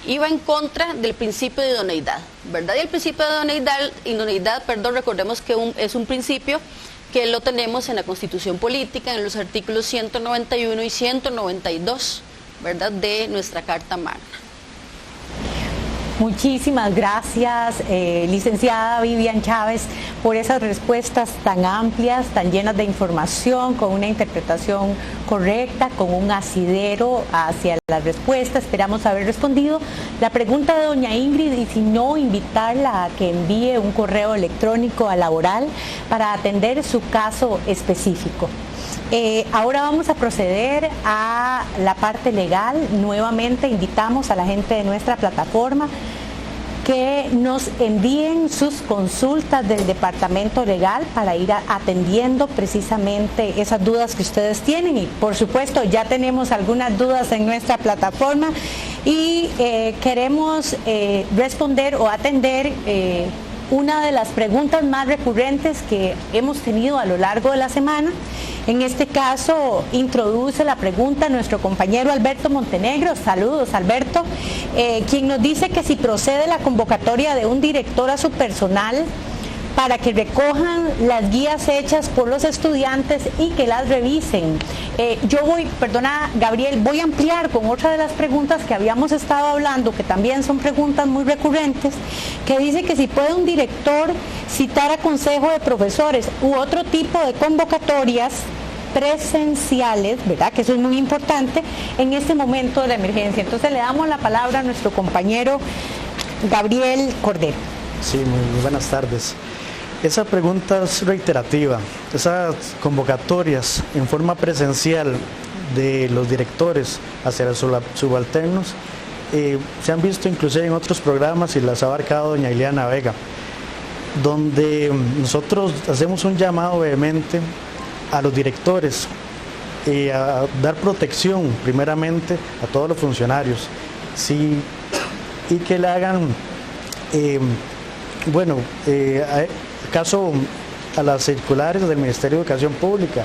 iba en contra del principio de idoneidad, ¿verdad? Y el principio de idoneidad, recordemos que es un principio que lo tenemos en la Constitución Política, en los artículos 191 y 192, ¿verdad?, de nuestra Carta Magna. Muchísimas gracias, licenciada Vivian Chávez, por esas respuestas tan amplias, tan llenas de información, con una interpretación correcta, con un asidero hacia la respuesta. Esperamos haber respondido la pregunta de doña Ingrid, y si no, invitarla a que envíe un correo electrónico a Laboral para atender su caso específico. Ahora vamos a proceder a la parte legal. Nuevamente invitamos a la gente de nuestra plataforma que nos envíen sus consultas del departamento legal para ir atendiendo precisamente esas dudas que ustedes tienen, y por supuesto ya tenemos algunas dudas en nuestra plataforma y queremos responder o atender una de las preguntas más recurrentes que hemos tenido a lo largo de la semana. En este caso, introduce la pregunta nuestro compañero Alberto Montenegro. Saludos, Alberto, quien nos dice que si procede la convocatoria de un director a su personal para que recojan las guías hechas por los estudiantes y que las revisen. Perdona Gabriel, voy a ampliar con otra de las preguntas que habíamos estado hablando, que también son preguntas muy recurrentes, que dice que si puede un director citar a consejo de profesores u otro tipo de convocatorias presenciales, ¿verdad?, que eso es muy importante en este momento de la emergencia. Entonces le damos la palabra a nuestro compañero Gabriel Cordero. Sí, muy buenas tardes. Esa pregunta es reiterativa. Esas convocatorias en forma presencial de los directores hacia los subalternos se han visto inclusive en otros programas y las ha abarcado doña Ileana Vega, donde nosotros hacemos un llamado vehemente a los directores a dar protección primeramente a todos los funcionarios, y que le hagan caso a las circulares del Ministerio de Educación Pública,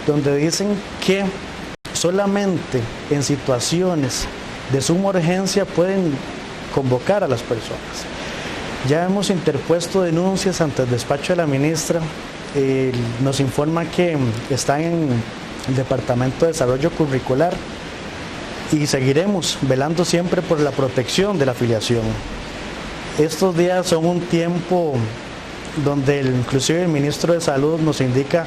donde dicen que solamente en situaciones de suma urgencia pueden convocar a las personas. Ya hemos interpuesto denuncias ante el despacho de la ministra. Nos informa que están en el Departamento de Desarrollo Curricular y seguiremos velando siempre por la protección de la afiliación. Estos días son un tiempo donde inclusive el ministro de Salud nos indica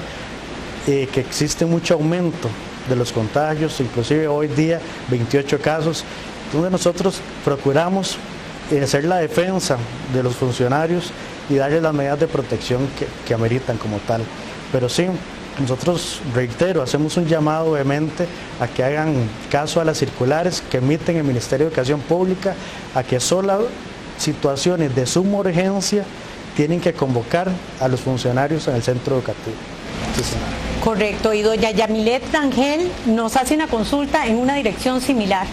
que existe mucho aumento de los contagios, inclusive hoy día 28 casos, donde nosotros procuramos hacer la defensa de los funcionarios y darles las medidas de protección que ameritan como tal. Pero sí, nosotros, reitero, hacemos un llamado vehemente a que hagan caso a las circulares que emiten el Ministerio de Educación Pública, a que solo situaciones de suma urgencia tienen que convocar a los funcionarios en el centro educativo. Sí, correcto, y doña Yamilet Rangel nos hace una consulta en una dirección similar.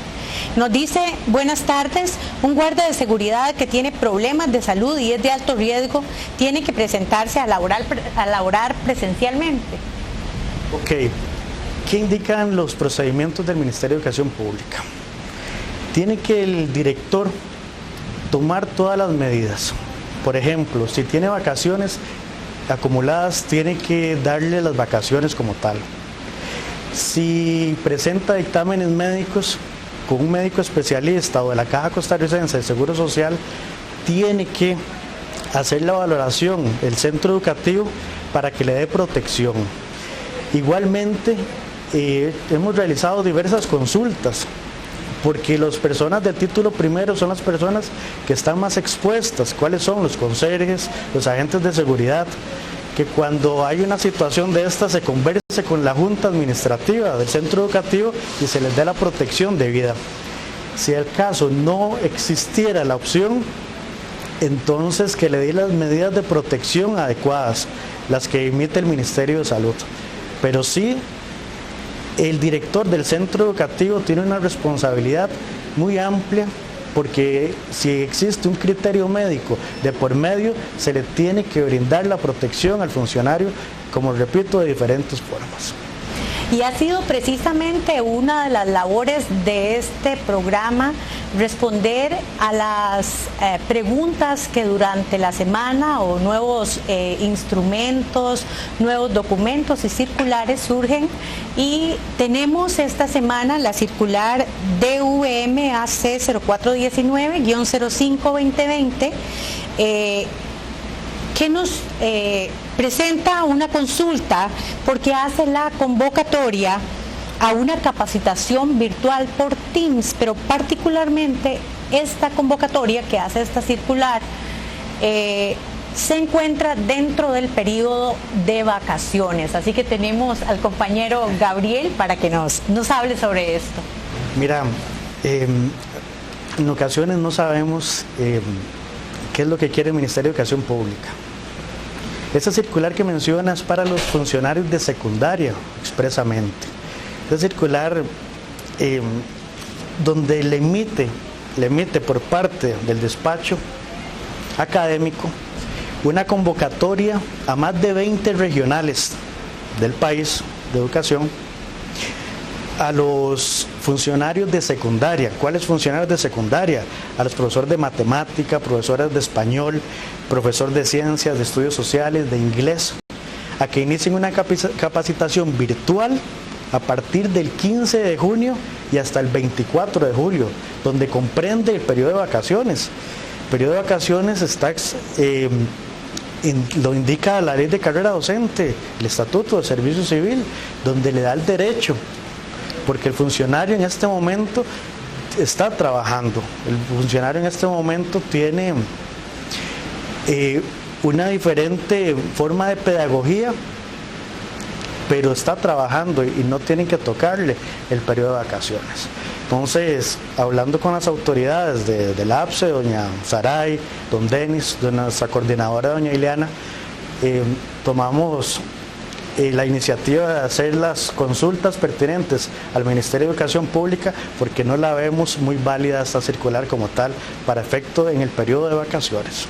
Nos dice: buenas tardes, un guardia de seguridad que tiene problemas de salud y es de alto riesgo, ¿tiene que presentarse a laborar presencialmente? Ok, ¿qué indican los procedimientos del Ministerio de Educación Pública? Tiene que el director tomar todas las medidas. Por ejemplo, si tiene vacaciones acumuladas, tiene que darle las vacaciones como tal. Si presenta dictámenes médicos con un médico especialista o de la Caja Costarricense de Seguro Social, tiene que hacer la valoración del centro educativo para que le dé protección. Igualmente, hemos realizado diversas consultas, porque las personas del título primero son las personas que están más expuestas. ¿Cuáles son? Los conserjes, los agentes de seguridad, que cuando hay una situación de esta se converse con la junta administrativa del centro educativo y se les dé la protección debida. Si al caso no existiera la opción, entonces que le dé las medidas de protección adecuadas, las que emite el Ministerio de Salud. Pero sí, el director del centro educativo tiene una responsabilidad muy amplia, porque si existe un criterio médico de por medio, se le tiene que brindar la protección al funcionario, como repito, de diferentes formas. Y ha sido precisamente una de las labores de este programa responder a las preguntas que durante la semana o nuevos instrumentos, nuevos documentos y circulares surgen, y tenemos esta semana la circular DVM-AC 0419-05-2020 que nos presenta una consulta porque hace la convocatoria a una capacitación virtual por Teams, pero particularmente esta convocatoria que hace esta circular se encuentra dentro del periodo de vacaciones. Así que tenemos al compañero Gabriel para que nos hable sobre esto. Mira, en ocasiones no sabemos qué es lo que quiere el Ministerio de Educación Pública. Esta circular que mencionas para los funcionarios de secundaria, expresamente. Esta circular donde le emite por parte del despacho académico una convocatoria a más de 20 regionales del país de educación a los funcionarios de secundaria. ¿Cuáles funcionarios de secundaria? A los profesores de matemática, profesores de español, profesor de ciencias, de estudios sociales, de inglés, a que inicien una capacitación virtual a partir del 15 de junio y hasta el 24 de julio, donde comprende el periodo de vacaciones. El periodo de vacaciones está, lo indica la ley de carrera docente, el Estatuto de Servicio Civil, donde le da el derecho, porque el funcionario en este momento está trabajando, el funcionario en este momento tiene una diferente forma de pedagogía, pero está trabajando y no tienen que tocarle el periodo de vacaciones. Entonces, hablando con las autoridades del APSE, doña Saray, don Denis, de nuestra coordinadora, doña Ileana, tomamos la iniciativa de hacer las consultas pertinentes al Ministerio de Educación Pública, porque no la vemos muy válida esta circular como tal para efecto en el periodo de vacaciones.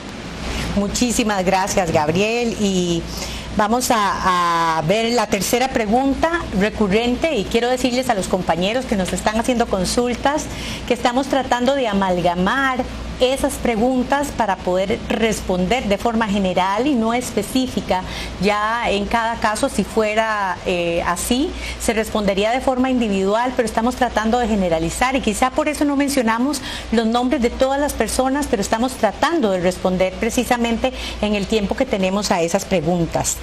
Muchísimas gracias, Gabriel, y vamos a ver la tercera pregunta recurrente, y quiero decirles a los compañeros que nos están haciendo consultas que estamos tratando de amalgamar esas preguntas para poder responder de forma general y no específica. Ya en cada caso, si fuera así, se respondería de forma individual, pero estamos tratando de generalizar y quizá por eso no mencionamos los nombres de todas las personas, pero estamos tratando de responder precisamente en el tiempo que tenemos a esas preguntas.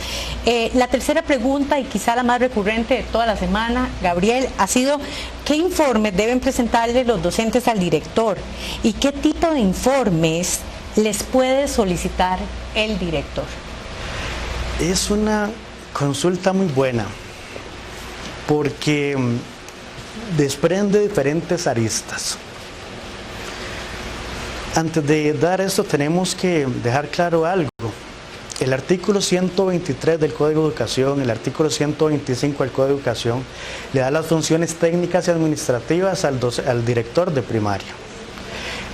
La tercera pregunta, y quizá la más recurrente de toda la semana, Gabriel, ha sido: ¿qué informes deben presentarle los docentes al director? ¿Y qué tipo de informes les puede solicitar el director? Es una consulta muy buena, porque desprende diferentes aristas. Antes de dar esto, tenemos que dejar claro algo. El artículo 123 del Código de Educación, el artículo 125 del Código de Educación, le da las funciones técnicas y administrativas al director de primaria.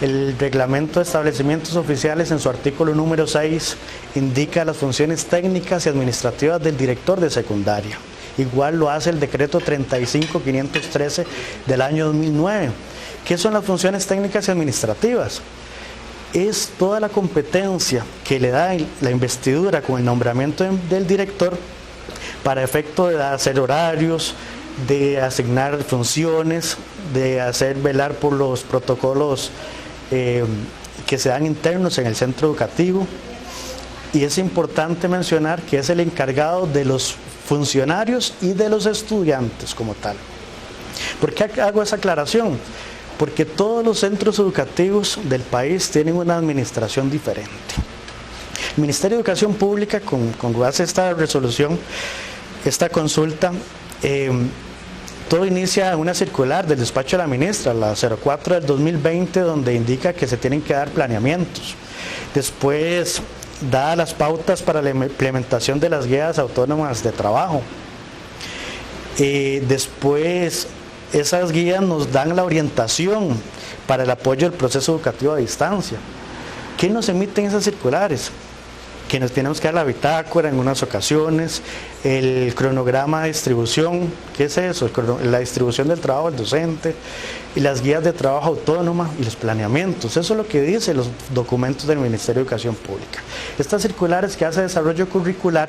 El reglamento de establecimientos oficiales, en su artículo número 6, indica las funciones técnicas y administrativas del director de secundaria. Igual lo hace el decreto 35.513 del año 2009. ¿Qué son las funciones técnicas y administrativas? Es toda la competencia que le da la investidura con el nombramiento del director para efecto de hacer horarios, de asignar funciones, de hacer velar por los protocolos que se dan internos en el centro educativo. Y es importante mencionar que es el encargado de los funcionarios y de los estudiantes como tal. ¿Por qué hago esa aclaración? Porque todos los centros educativos del país tienen una administración diferente. El Ministerio de Educación Pública, con base a esta resolución, esta consulta, todo inicia en una circular del despacho de la ministra, la 04 del 2020, donde indica que se tienen que dar planeamientos. Después da las pautas para la implementación de las guías autónomas de trabajo. Después esas guías nos dan la orientación para el apoyo del proceso educativo a distancia. ¿Qué nos emiten esas circulares? que nos tenemos que dar la bitácora en unas ocasiones, el cronograma de distribución, ¿qué es eso? La distribución del trabajo del docente, y las guías de trabajo autónoma y los planeamientos. Eso es lo que dicen los documentos del Ministerio de Educación Pública. Estas circulares que hace desarrollo curricular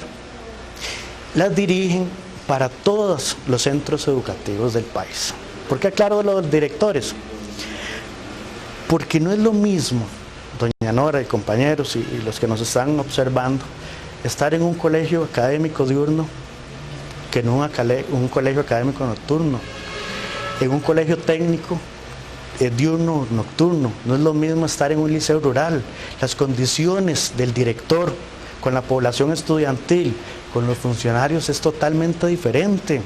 las dirigen para todos los centros educativos del país. ¿Por qué aclaro lo de los directores? Porque no es lo mismo, doña Nora y compañeros y los que nos están observando, estar en un colegio académico diurno que en un colegio académico nocturno, en un colegio técnico diurno, nocturno. No es lo mismo estar en un liceo rural. Las condiciones del director con la población estudiantil, con los funcionarios, es totalmente diferente.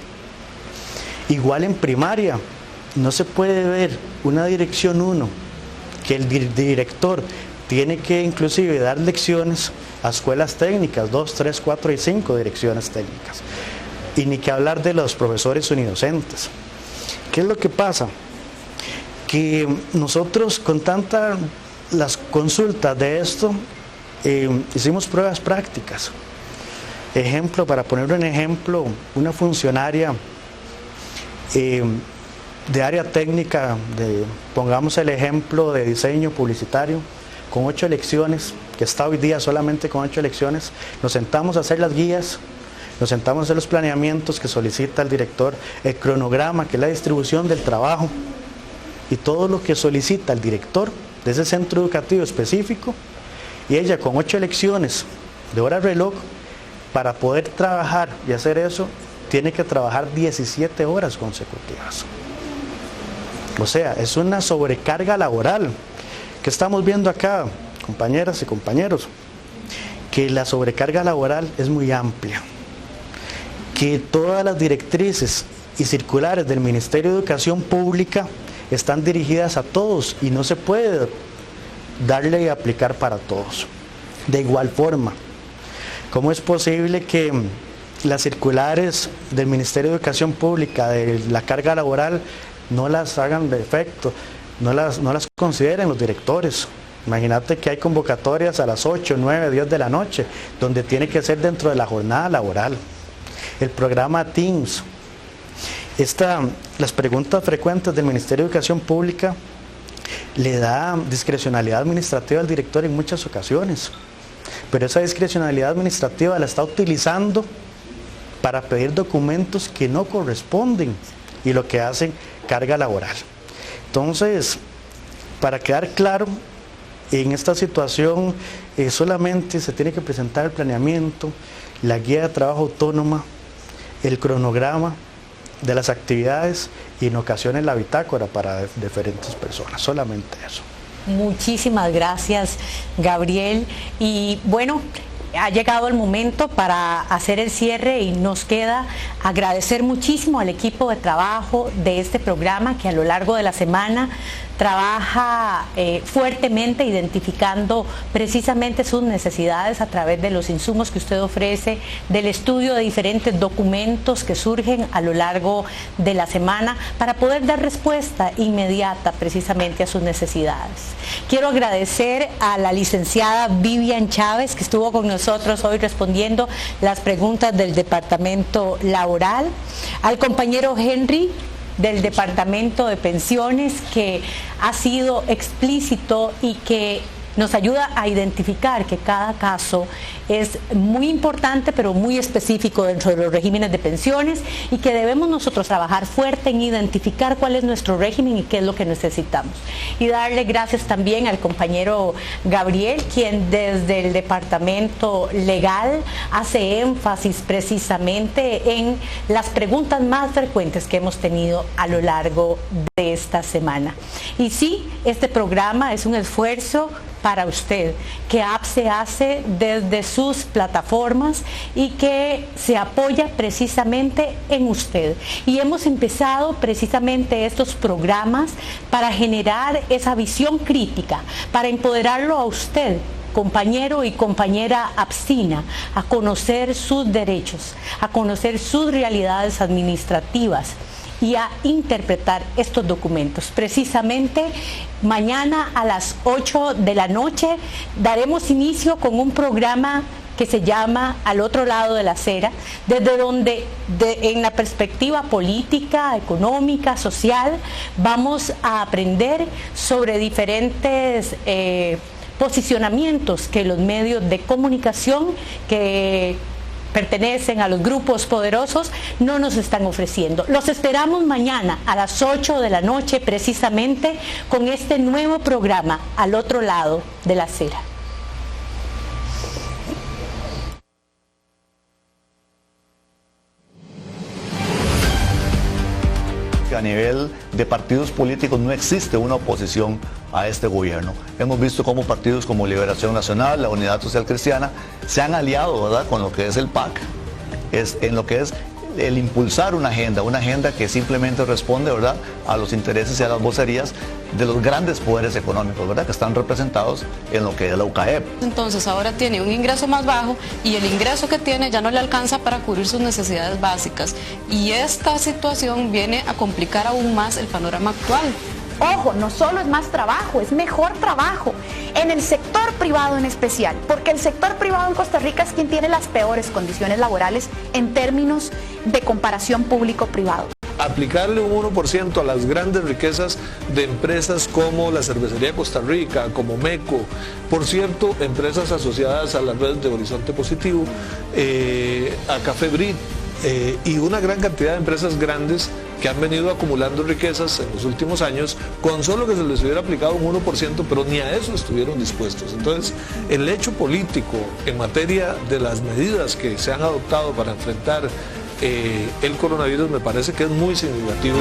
Igual en primaria, no se puede ver una dirección 1, que el director tiene que inclusive dar lecciones a escuelas técnicas, 2, 3, 4 y 5 direcciones técnicas. Y ni que hablar de los profesores unidocentes. ¿Qué es lo que pasa? Que nosotros con las consultas de esto, hicimos pruebas prácticas. Ejemplo, para poner un ejemplo, una funcionaria de área técnica, pongamos el ejemplo de diseño publicitario, con 8 lecciones, que está hoy día solamente con 8 lecciones, nos sentamos a hacer las guías, nos sentamos a hacer los planeamientos que solicita el director, el cronograma, que es la distribución del trabajo, y todo lo que solicita el director de ese centro educativo específico, y ella con 8 lecciones de hora reloj, para poder trabajar y hacer eso, tiene que trabajar 17 horas consecutivas. O sea, es una sobrecarga laboral. ¿Qué estamos viendo acá, compañeras y compañeros? Que la sobrecarga laboral es muy amplia. Que todas las directrices y circulares del Ministerio de Educación Pública están dirigidas a todos y no se puede darle y aplicar para todos. De igual forma, ¿cómo es posible que las circulares del Ministerio de Educación Pública de la carga laboral no las hagan de efecto, no las consideren los directores? Imagínate que hay convocatorias a las 8, 9, 10 de la noche, donde tiene que ser dentro de la jornada laboral. El programa Teams, las preguntas frecuentes del Ministerio de Educación Pública le da discrecionalidad administrativa al director en muchas ocasiones, pero esa discrecionalidad administrativa la está utilizando para pedir documentos que no corresponden y lo que hacen carga laboral. Entonces, para quedar claro, en esta situación solamente se tiene que presentar el planeamiento, la guía de trabajo autónoma, el cronograma de las actividades y en ocasiones la bitácora para diferentes personas, solamente eso. Muchísimas gracias, Gabriel. Y bueno, ha llegado el momento para hacer el cierre y nos queda agradecer muchísimo al equipo de trabajo de este programa que a lo largo de la semana trabaja fuertemente identificando precisamente sus necesidades a través de los insumos que usted ofrece, del estudio de diferentes documentos que surgen a lo largo de la semana para poder dar respuesta inmediata precisamente a sus necesidades. Quiero agradecer a la licenciada Vivian Chávez, que estuvo con nosotros hoy respondiendo las preguntas del Departamento Laboral, al compañero Henry del Departamento de Pensiones, que ha sido explícito y que nos ayuda a identificar que cada caso es muy importante pero muy específico dentro de los regímenes de pensiones y que debemos nosotros trabajar fuerte en identificar cuál es nuestro régimen y qué es lo que necesitamos. Y darle gracias también al compañero Gabriel, quien desde el Departamento Legal hace énfasis precisamente en las preguntas más frecuentes que hemos tenido a lo largo de esta semana. Y sí, este programa es un esfuerzo para usted, que se hace desde sus plataformas y que se apoya precisamente en usted. Y hemos empezado precisamente estos programas para generar esa visión crítica, para empoderarlo a usted, compañero y compañera APSINA, a conocer sus derechos, a conocer sus realidades administrativas y a interpretar estos documentos. Precisamente mañana a las 8 de la noche daremos inicio con un programa que se llama Al otro lado de la acera, desde donde en la perspectiva política, económica, social, vamos a aprender sobre diferentes posicionamientos que los medios de comunicación que pertenecen a los grupos poderosos no nos están ofreciendo. Los esperamos mañana a las 8 de la noche precisamente con este nuevo programa Al otro lado de la acera. A nivel de partidos políticos no existe una oposición a este gobierno. Hemos visto cómo partidos como Liberación Nacional, la Unidad Social Cristiana, se han aliado, ¿verdad?, con lo que es el PAC, en lo que es el impulsar una agenda que simplemente responde, ¿verdad?, a los intereses y a las vocerías de los grandes poderes económicos, ¿verdad?, que están representados en lo que es la UCAEP. Entonces ahora tiene un ingreso más bajo y el ingreso que tiene ya no le alcanza para cubrir sus necesidades básicas. Y esta situación viene a complicar aún más el panorama actual. Ojo, no solo es más trabajo, es mejor trabajo en el sector privado en especial, porque el sector privado en Costa Rica es quien tiene las peores condiciones laborales en términos de comparación público-privado. Aplicarle un 1% a las grandes riquezas de empresas como la Cervecería Costa Rica, como MECO, por cierto, empresas asociadas a las redes de Horizonte Positivo, a Café Brit, y una gran cantidad de empresas grandes que han venido acumulando riquezas en los últimos años, con solo que se les hubiera aplicado un 1%, pero ni a eso estuvieron dispuestos. Entonces, el hecho político en materia de las medidas que se han adoptado para enfrentar el coronavirus me parece que es muy significativo.